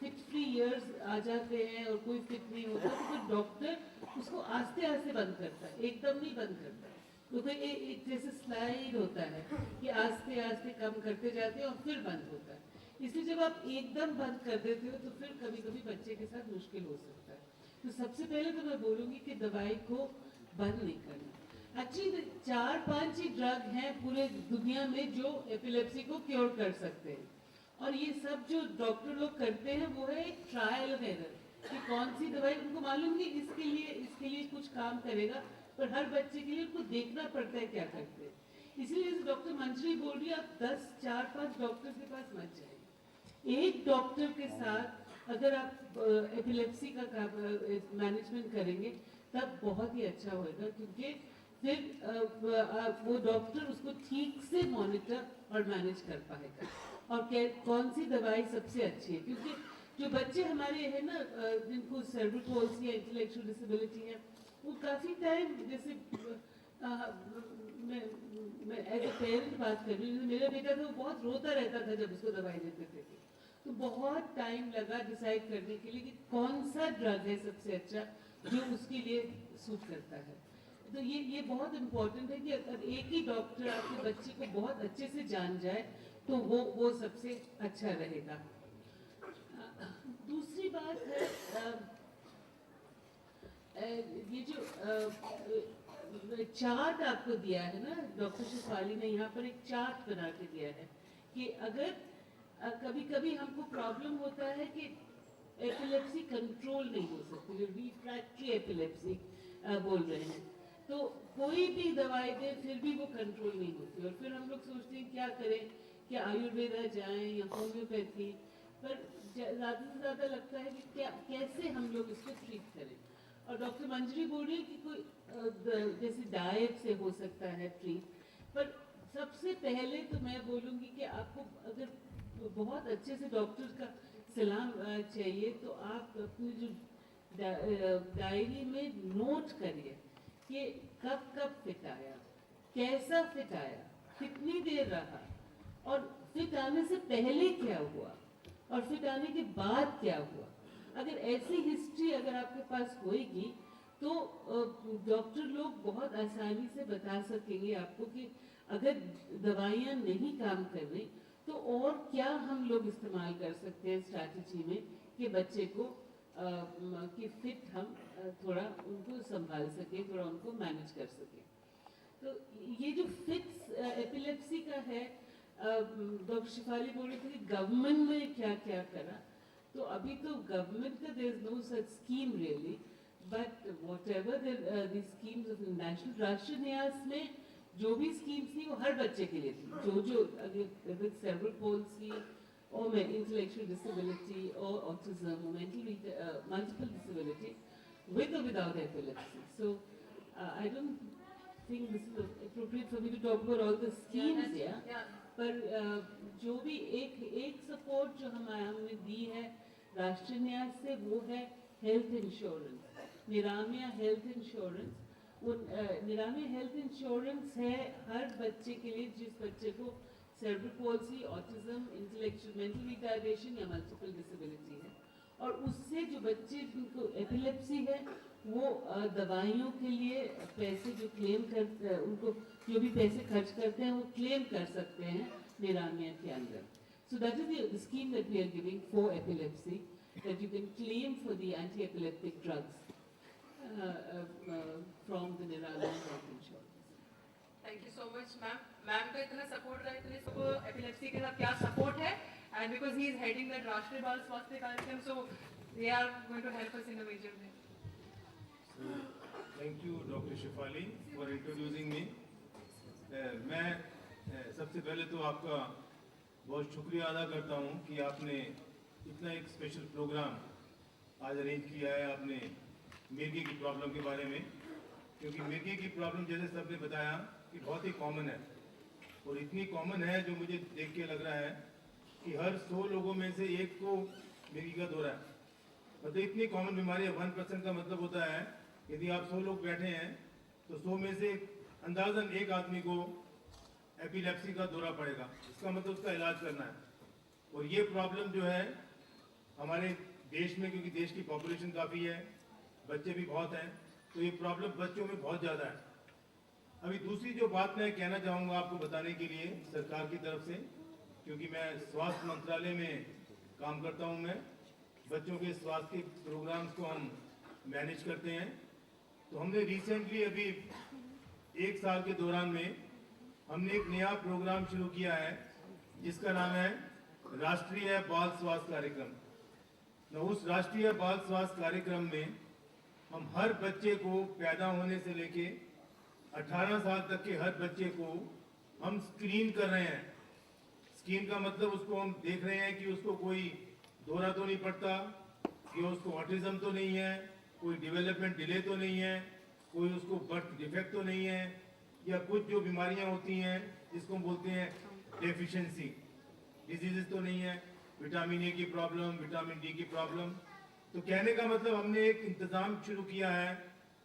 फिट फ्री ईयर्स आ जाते हैं और कोई फिट नहीं होता तो फिर डॉक्टर उसको आस्ते आस्ते बंद करता है, एकदम नहीं बंद करता। तो फिर एक जैसे स्लाइड होता है कि आस्ते आस्ते कम करते जाते हैं और फिर बंद होता है। इसलिए जब आप एकदम बंद कर देते हो तो फिर कभी कभी बच्चे के साथ मुश्किल हो सकता है। तो सबसे पहले तो मैं बोलूँगी कि दवाई को बंद नहीं करना। एक्चुअली 4-5 ही ड्रग हैं पूरे दुनिया में जो एपिलेप्सी को क्योर कर सकते हैं, और ये सब जो डॉक्टर लोग करते हैं वो है एक ट्रायल एंड एरर कि कौन सी दवाई उनको मालूम नहीं इसके लिए कुछ काम करेगा, पर हर बच्चे के लिए उनको देखना पड़ता है क्या करते हैं। इसीलिए डॉक्टर मंजरी बोल रही है आप 4-5 डॉक्टर के पास मत जाइए। एक डॉक्टर के साथ अगर आप एपिलेप्सी का मैनेजमेंट करेंगे तब बहुत ही अच्छा होगा, क्योंकि फिर वो डॉक्टर उसको ठीक से मॉनिटर और मैनेज कर पाएगा और कौन सी दवाई सबसे अच्छी है। क्योंकि जो बच्चे हमारे हैं ना जिनको सेरेब्रल पॉल्सी या इंटेलेक्चुअल डिसेबिलिटी है, वो काफ़ी टाइम जैसे मैं एज ए पेरेंट बात कर रही हूँ, मेरा बेटा तो बहुत रोता रहता था जब उसको दवाई देते थे, तो बहुत टाइम लगा डिसाइड करने के लिए कि कौन सा ड्रग है सबसे अच्छा जो उसके लिए सूट करता है। तो ये बहुत इम्पोर्टेंट है कि अगर एक ही डॉक्टर आपके बच्चे को बहुत अच्छे से जान जाए तो वो सबसे अच्छा रहेगा। दूसरी बात है ये जो चार्ट आपको दिया है ना, डॉक्टर शिफाली ने यहाँ पर एक चार्ट बना के दिया है कि अगर कभी कभी हमको प्रॉब्लम होता है कि एपिलेप्सी कंट्रोल नहीं हो सकती, जो रिफ्रैक्टरी एपिलेप्सी बोल रहे हैं, तो कोई भी दवाई दे फिर भी वो कंट्रोल नहीं होती, और फिर हम लोग सोचते हैं क्या करें, क्या आयुर्वेदा जाएं या होम्योपैथी, पर ज़्यादा से ज़्यादा लगता है कि कैसे हम लोग इसको ट्रीट करें। और डॉक्टर मंजरी बोल रही है कि कोई जैसे डाइट से हो सकता है ट्रीट, पर सबसे पहले तो मैं बोलूँगी कि आपको अगर बहुत अच्छे से डॉक्टर का सलाह चाहिए तो आप अपनी जो डायरी में नोट करिए कि कब फिट आया, कैसा फिट आया, कितनी देर रहा, और फिट आने से पहले क्या हुआ और फिट आने के बाद क्या हुआ। अगर ऐसी हिस्ट्री अगर आपके पास होएगी तो डॉक्टर लोग बहुत आसानी से बता सकेंगे आपको कि अगर दवाइयाँ नहीं काम कर रही तो और क्या हम लोग इस्तेमाल कर सकते हैं स्ट्रैटेजी में कि बच्चे को कि फिट हम थोड़ा उनको संभाल सकें, थोड़ा उनको मैनेज कर सकें। तो ये जो फिट एपिलेप्सी का है, डॉक्टर शिफाली बोल रही थी कि गवर्नमेंट ने क्या क्या करा, तो अभी तो गवर्नमेंट का there is no such scheme really, but whatever the schemes of national राष्ट्रीय न्यास में जो भी स्कीम्स थी वो हर बच्चे के लिए थी, जो अगर सेरेब्रल पॉल्सी और इंटेलेक्चुअल डिसेबिलिटी और ऑटिज्म और multiple disability with or without epilepsy. So I don't think this is appropriate for me to talk about all the schemes here. पर जो भी एक सपोर्ट जो हमने दी है राष्ट्रीय न्यास से वो है हेल्थ इंश्योरेंस, निरामया हेल्थ इंश्योरेंस। वो निरामया हेल्थ इंश्योरेंस है हर बच्चे के लिए जिस बच्चे को cerebral palsy, autism, intellectual mental retardation या मल्टीपल डिसेबिलिटी है, और उससे जो बच्चे जिनको एपिलेप्सी है वो दवाइयों के लिए पैसे जो क्लेम कर उनको जो भी पैसे खर्च करते हैं वो क्लेम कर सकते हैं निरामया के अंदर। So that is the scheme that we are giving for epilepsy, that you can claim for the anti epileptic drugs from the Niramaya health insurance. Thank you so much ma'am. Ma'am का इतना सपोर्ट रहा, इतने सबको एपिलेप्सी के साथ क्या सपोर्ट है, and because he is heading that राष्ट्रीय बाल स्वास्थ्य कार्यक्रम, so they are going to help us in a major way. So, thank you Dr. Shefali for introducing me. मैं सबसे पहले तो आपका बहुत शुक्रिया अदा करता हूँ कि आपने इतना एक स्पेशल प्रोग्राम आज अरेंज किया है आपने मिर्गी की प्रॉब्लम के बारे में, क्योंकि मिर्गी की प्रॉब्लम जैसे सबने बताया कि बहुत ही कॉमन है, और इतनी कॉमन है जो मुझे देख के लग रहा है कि हर 100 लोगों में से एक को मिर्गी का दौरा है। मतलब इतनी कॉमन बीमारी है। 1% का मतलब होता है यदि आप 100 लोग बैठे हैं तो 100 में से अंदाजन एक आदमी को एपिलेप्सी का दौरा पड़ेगा। इसका मतलब उसका इलाज करना है। और ये प्रॉब्लम जो है हमारे देश में, क्योंकि देश की पॉपुलेशन काफ़ी है, बच्चे भी बहुत हैं, तो ये प्रॉब्लम बच्चों में बहुत ज़्यादा है। अभी दूसरी जो बात मैं कहना चाहूँगा आपको बताने के लिए सरकार की तरफ से, क्योंकि मैं स्वास्थ्य मंत्रालय में काम करता हूँ, मैं बच्चों के स्वास्थ्य के प्रोग्राम्स को हम मैनेज करते हैं। तो हमने रिसेंटली अभी 1 साल के दौरान में हमने एक नया प्रोग्राम शुरू किया है जिसका नाम है राष्ट्रीय बाल स्वास्थ्य कार्यक्रम। न उस राष्ट्रीय बाल स्वास्थ्य कार्यक्रम में हम हर बच्चे को पैदा होने से लेके 18 साल तक के हर बच्चे को हम स्क्रीन कर रहे हैं। स्क्रीन का मतलब उसको हम देख रहे हैं कि उसको कोई दौरा तो नहीं पड़ता, कि उसको ऑटिज्म तो नहीं है, कोई डेवलपमेंट डिले तो नहीं है, कोई उसको बर्थ डिफेक्ट तो नहीं है, या कुछ जो बीमारियां होती हैं जिसको हम बोलते हैं डेफिशिएंसी डिजीजेस तो नहीं है, विटामिन ए की प्रॉब्लम, विटामिन डी की प्रॉब्लम। तो कहने का मतलब हमने एक इंतज़ाम शुरू किया है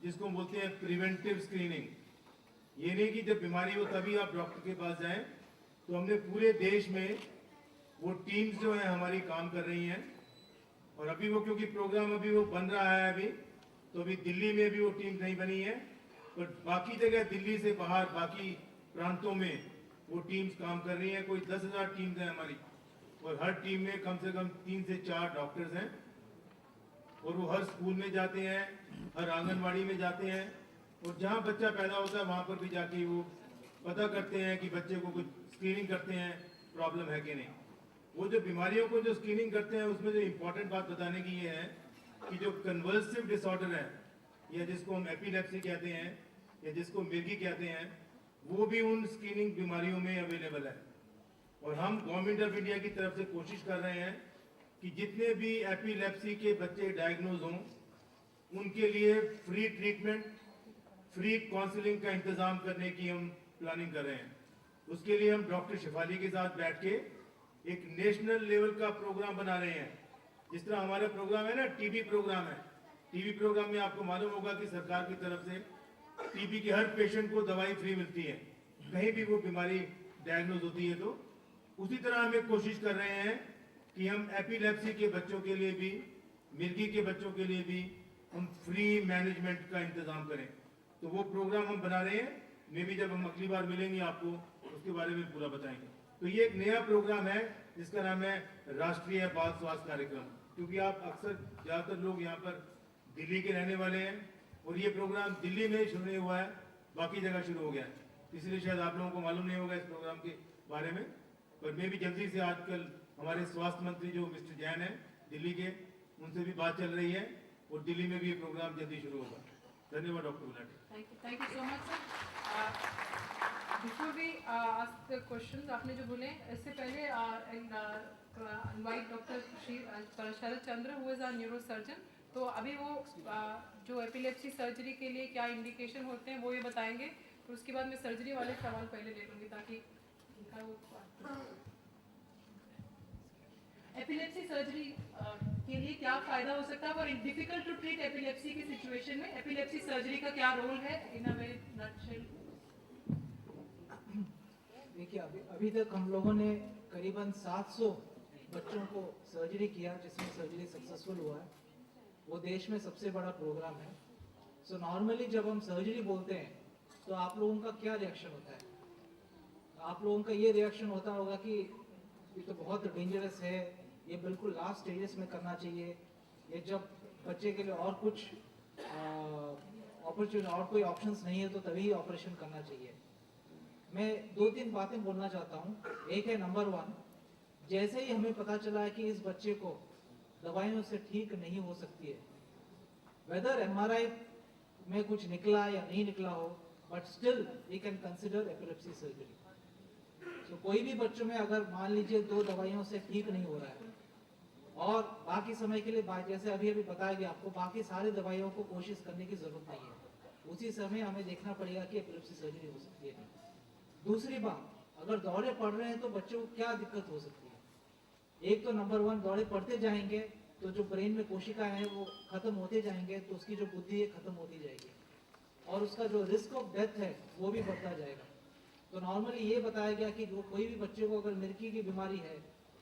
जिसको हम बोलते हैं प्रिवेंटिव स्क्रीनिंग। ये नहीं कि जब बीमारी हो तभी आप डॉक्टर के पास जाएं। तो हमने पूरे देश में वो टीम्स जो हैं हमारी काम कर रही हैं, और अभी वो क्योंकि प्रोग्राम अभी वो बन रहा है अभी, तो अभी दिल्ली में भी वो टीम नहीं बनी है, पर बाकी जगह दिल्ली से बाहर बाकी प्रांतों में वो टीम्स काम कर रही हैं। कोई 10,000 टीम्स हैं हमारी, और हर टीम में कम से कम 3 से 4 डॉक्टर्स हैं, और वो हर स्कूल में जाते हैं, हर आंगनवाड़ी में जाते हैं, और जहाँ बच्चा पैदा होता है वहाँ पर भी जाके वो पता करते हैं कि बच्चे को कुछ स्क्रीनिंग करते हैं, प्रॉब्लम है कि नहीं। वो जो बीमारियों को जो स्क्रीनिंग करते हैं उसमें जो इम्पोर्टेंट बात बताने की ये है कि जो कन्वर्सिव डिसऑर्डर है, या जिसको हम एपिलेप्सी कहते हैं या जिसको मिर्गी कहते हैं, वो भी उन स्क्रीनिंग बीमारियों में अवेलेबल है। और हम गवर्नमेंट ऑफ इंडिया की तरफ से कोशिश कर रहे हैं कि जितने भी एपिलेप्सी के बच्चे डायग्नोज हों उनके लिए फ्री ट्रीटमेंट, फ्री काउंसलिंग का इंतज़ाम करने की हम प्लानिंग कर रहे हैं। उसके लिए हम डॉक्टर शिफाली के साथ बैठ के एक नेशनल लेवल का प्रोग्राम बना रहे हैं। जिस तरह हमारा प्रोग्राम है ना, टीबी प्रोग्राम है, टीबी प्रोग्राम में आपको मालूम होगा कि सरकार की तरफ से टीबी के हर पेशेंट को दवाई फ्री मिलती है, कहीं भी वो बीमारी डायग्नोज होती है। तो उसी तरह हम एक कोशिश कर रहे हैं कि हम एपिलेप्सी के बच्चों के लिए भी, मिर्गी के बच्चों के लिए भी हम फ्री मैनेजमेंट का इंतज़ाम करें। तो वो प्रोग्राम हम बना रहे हैं। मे भी जब हम अगली बार मिलेंगे आपको उसके बारे में पूरा बताएंगे। तो ये एक नया प्रोग्राम है जिसका नाम है राष्ट्रीय बाल स्वास्थ्य कार्यक्रम। क्योंकि आप अक्सर ज़्यादातर लोग यहाँ पर दिल्ली के रहने वाले हैं, और ये प्रोग्राम दिल्ली में शुरू नहीं हुआ है, बाकी जगह शुरू हो गया है, इसलिए शायद आप लोगों को मालूम नहीं होगा इस प्रोग्राम के बारे में। पर मैं भी जल्दी से, आजकल हमारे स्वास्थ्य मंत्री जो मिस्टर जैन हैं दिल्ली के, उनसे भी बात चल रही है, और दिल्ली में भी ये प्रोग्राम जल्दी शुरू होगा। धन्यवाद doctor Gulati. Thank you so much sir. Before we ask the questions, आपने जो बोले इससे पहले invite doctor Sharad Chandra who is our neuro surgeon. तो अभी वो जो एपिलेप्सी सर्जरी के लिए क्या इंडिकेशन होते हैं वो ये बताएंगे, तो उसके बाद मैं सर्जरी वाले सवाल पहले ले लूँगी ताकि इनका वो एपिलेप्सी सर्जरी के लिए क्या फायदा हो सकता है, और डिफिकल्ट टू ट्रीट एपिलेप्सी की सिचुएशन में एपिलेप्सी सर्जरी का क्या रोल है इन अ वेरी नटशेल। देखिए, अभी तक हम लोगों ने करीबन 700 बच्चों को सर्जरी किया, जिसमें सर्जरी सक्सेसफुल हुआ है। वो देश में सबसे बड़ा प्रोग्राम है। सो नॉर्मली जब हम सर्जरी बोलते हैं तो आप लोगों का क्या रिएक्शन होता है? आप लोगों का ये रिएक्शन होता होगा कि ये तो बहुत डेंजरस है, ये बिल्कुल लास्ट स्टेजेस में करना चाहिए, ये जब बच्चे के लिए और कुछ अपॉर्चुनिटी और कोई ऑप्शंस नहीं है तो तभी ऑपरेशन करना चाहिए। मैं 2-3 बातें बोलना चाहता हूँ। एक है, नंबर 1, जैसे ही हमें पता चला है कि इस बच्चे को दवाइयों से ठीक नहीं हो सकती है, वेदर MRI में कुछ निकला या नहीं निकला हो, but still we can consider epilepsy surgery. तो कोई भी बच्चों में अगर मान लीजिए 2 दवाइयों से ठीक नहीं हो रहा है और बाकी समय के लिए, जैसे अभी बताया गया आपको, बाकी सारी दवाइयों को कोशिश करने की जरूरत नहीं है, उसी समय हमें देखना पड़ेगा कि एपिलेप्सी सर्जरी हो सकती है। दूसरी बात, अगर दौरे पड़ रहे हैं तो बच्चों को क्या दिक्कत हो सकती है? एक तो नंबर 1, दौरे पड़ते जाएंगे तो जो ब्रेन में कोशिकाएं हैं वो खत्म होते जाएंगे, तो उसकी जो बुद्धि है खत्म होती जाएगी, और उसका जो रिस्क ऑफ डेथ है वो भी बढ़ता जाएगा। तो नॉर्मली ये बताया गया कि जो कोई भी बच्चे को अगर मिर्गी की बीमारी है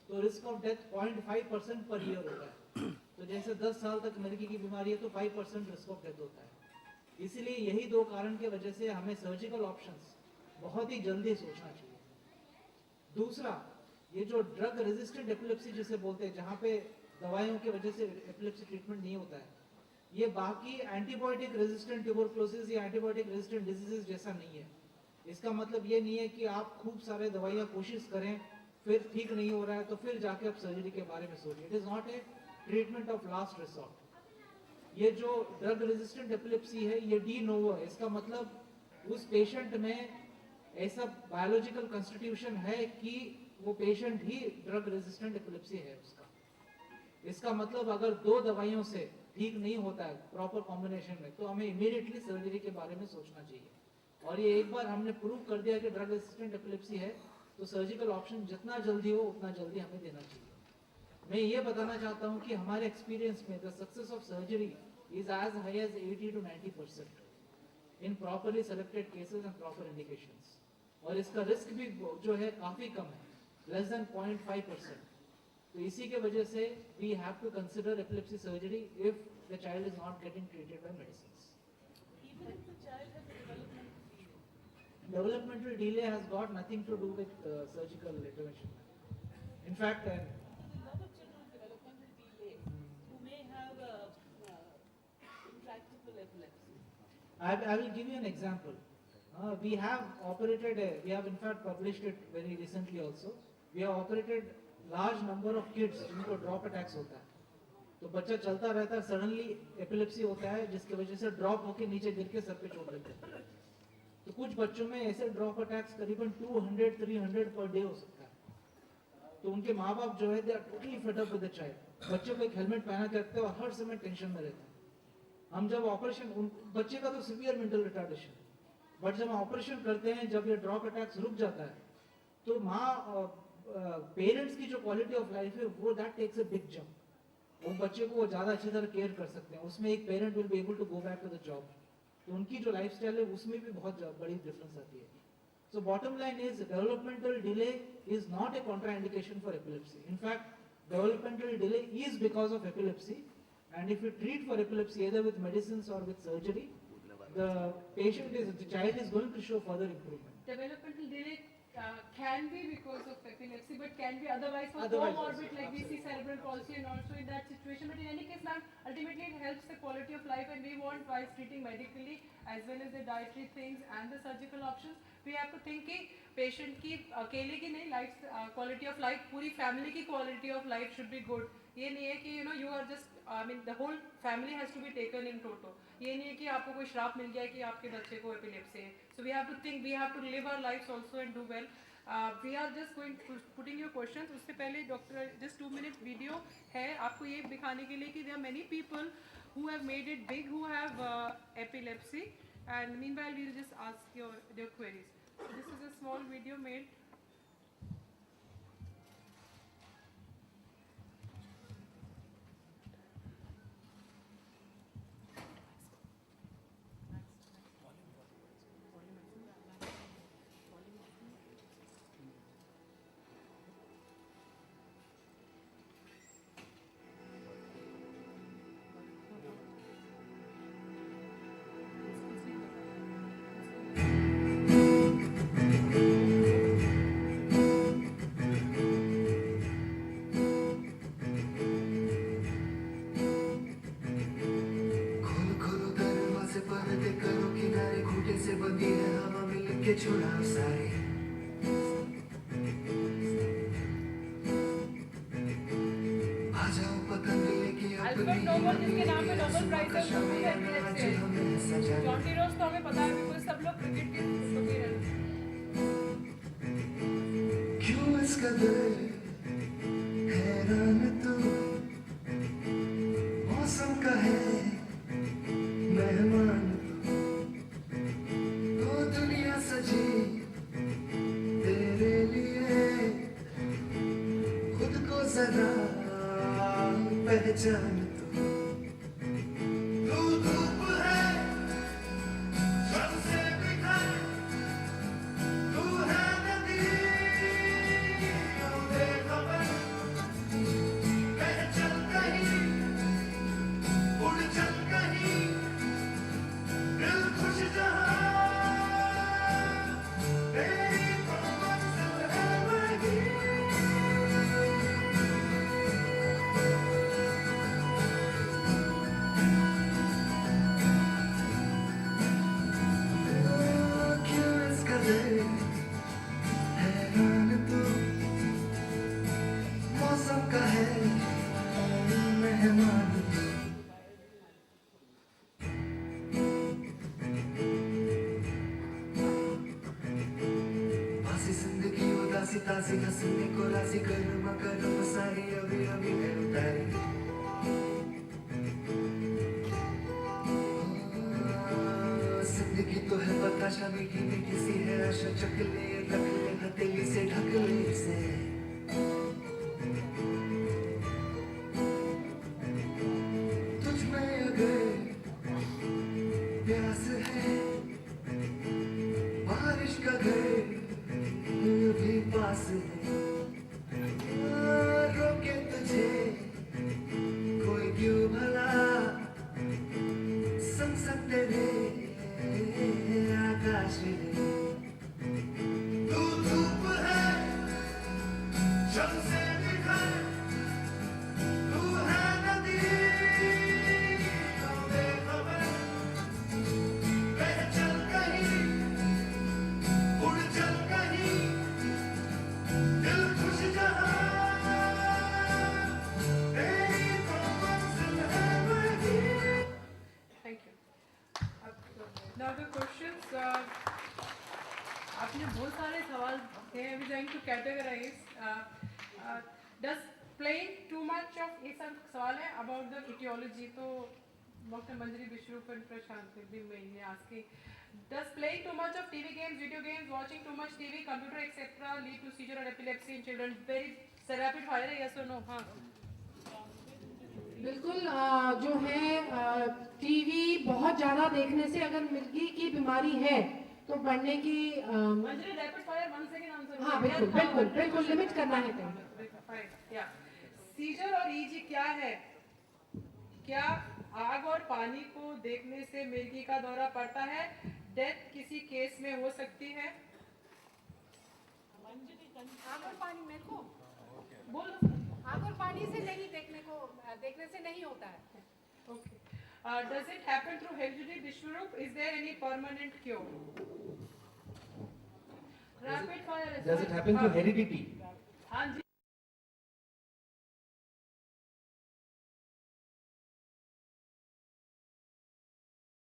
तो risk of death 0.5% per year होता है। तो जैसे 10 साल तक मिर्गी की बीमारी है तो 5% रिस्क ऑफ डेथ होता है। इसलिए यही दो कारण की वजह से हमें सर्जिकल ऑप्शंस बहुत ही जल्दी सोचना चाहिए। दूसरा, ये जो ड्रग रेजिस्टेंट एपिलेप्सी जिसे बोलते हैं, जहाँ पे दवाइयों की वजह से एपिलेप्सी ट्रीटमेंट नहीं होता है, ये बाकी एंटीबायोटिक रेजिस्टेंट ट्यूबरकुलोसिस या एंटीबायोटिक रेजिस्टेंट डिजीजेस जैसा नहीं है। इसका मतलब ये नहीं है कि आप खूब सारे दवाइयाँ कोशिश करें, फिर ठीक नहीं हो रहा है तो फिर जाके आप सर्जरी के बारे में सोचिए। It is not a treatment of last resort. ये जो ड्रग रेजिस्टेंट एपिलेप्सी है ये डी नोवो है। इसका मतलब उस पेशेंट में ऐसा बायोलॉजिकल कंस्टिट्यूशन है कि वो पेशेंट ही ड्रग रेजिस्टेंट एपिलेप्सी है उसका। इसका मतलब अगर 2 दवाइयों से ठीक नहीं होता है प्रॉपर कॉम्बिनेशन में, तो हमें इमीडिएटली सर्जरी के बारे में सोचना चाहिए। और ये एक बार हमने प्रूव कर दिया कि ड्रग रेजिस्टेंट एपिलेप्सी है, तो सर्जिकल ऑप्शन जितना जल्दी हो उतना जल्दी हमें देना चाहिए। मैं ये बताना चाहता हूँ कि हमारे एक्सपीरियंस में the success of surgery is as high as 80 to 90% in properly selected cases and proper indications. और इसका रिस्क भी जो है काफ़ी कम है, लेस देन 0.5%। तो इसी के वजह से we have to consider epilepsy surgery if the child is not getting treated by medicine. Developmental delay has got nothing to do with surgical intervention. In fact, A lot of children with developmental delay who may have intractable epilepsy. I will give you an example. We have in fact published it very recently also. We have operated large number of kids जिनको drop attacks होता है। तो बच्चा चलता रहता है, सडनली एपिलेप्सी होता है जिसकी वजह से ड्रॉप होकर नीचे गिर के सर पे चोट लग जाती है। तो कुछ बच्चों में ऐसे ड्रॉप अटैक्स करीबन 200-300 पर डे हो सकता है। तो उनके माँ बाप जो है they are totally fed up with the child. बच्चे को एक हेलमेट पहना के रखते हैं और हर समय टेंशन में रहते हैं। हम जब ऑपरेशन, बच्चे का तो सिवियर मेंटल रिटार्डेशन, बट जब ऑपरेशन करते हैं, जब ये ड्रॉप अटैक्स रुक जाता है, तो पेरेंट्स की जो क्वालिटी ऑफ लाइफ है वो that takes a big jump. वो बच्चे को वो ज़्यादा अच्छी तरह केयर कर सकते हैं। उसमें एक parent will be able to go back to the job. तो उनकी जो लाइफस्टाइल है उसमें भी बहुत बड़ी डिफरेंस आती है। So bottom line is developmental delay is not a contraindication for epilepsy. In fact developmental delay is because of epilepsy, and if you treat for epilepsy either with medicines or with surgery, the child is going to show further improvement. Developmental delay can be because of epilepsy, but can be otherwise for Otherwise comorbid, also, like we see cerebral palsy and also in that situation. But in any case, ma'am, ultimately it helps the quality of life, and we want, while treating medically as well as the dietary things and the surgical options, we have to think कि patient की अकेले की नहीं, life quality of life, पूरी family की quality of life should be good. ये नहीं है कि you are just, I mean the whole family has to be taken in toto. ये नहीं है कि आपको कोई श्राप मिल गया कि आपके बच्चे को एपिलेप्सी है। So we have to think, we have to live our lives also and do well. We are just going to putting your questions. उससे पहले डॉक्टर just 2-minute video है आपको ये दिखाने के लिए कि there are many people who have made it big who have epilepsy, and meanwhile we'll just ask your queries. So this is a small video made. के छुड़ाओ सारे आ जाओ पतंग लेके अपनी जिसके नाम पे नोबेल प्राइज है जॉन्टी रोज तो हमें पता है बिकॉज़ सब लोग क्रिकेट के शौकीन हैं। क्यों इस कदर हैरान तू मौसम का है मेहमान सजी तेरे लिए खुद को जरा पहचान तू धूप है सबसे बिखर तू है नदी बेखबर ताजी ताजी हंसने को राजी गर्मा गर्म सारी अभी अभी है उतारी जिंदगी तो है बताशा मीठी मीठी सी है आशा चक ले रख ले हथेली से ढक ले इसे तुझ में अगर प्यास है बारिश का घर भी पास है रोके तुझे कोई क्यों भला संग संग तेरे आकाश है तू धूप है शम्स निखर तू है नदी तो बेखबर बह चल कहीं उड़ चल कहीं दिल खुश जहां तेरी तो मंजिल है वही Thank you. Now the questions. आपने बहुत सारे सवाल थे. I am going to categorize. Does playing too much of ये सब सवाल है about the etiology. तो Dr. Manjari Bishrup and Prashant will be mainly asking. Does playing too much of TV games, video games, watching too much TV, computer, etc. lead to seizure or epilepsy in children? Very rapid fire है, yes or no? हाँ. बिल्कुल जो है टीवी बहुत ज़्यादा देखने से अगर मिर्गी की बीमारी है तो बढ़ने की मंजरी रैपिड फायर 1 सेकंड आंसर. हाँ बिल्कुल बिल्कुल बिल्कुल लिमिट करना है कहीं. या सीजर और ईजी क्या है? क्या आग और पानी को देखने से मिर्गी का दौरा पड़ता है? डेथ किसी केस में हो सकती है? आग और पानी मेरे को बोलो. आग और पानी से नहीं देखने से नहीं होता है. Okay. Does it happen through heredity, Bishwarup? Is there any permanent cure? Rapid fire. Does it happen through heredity?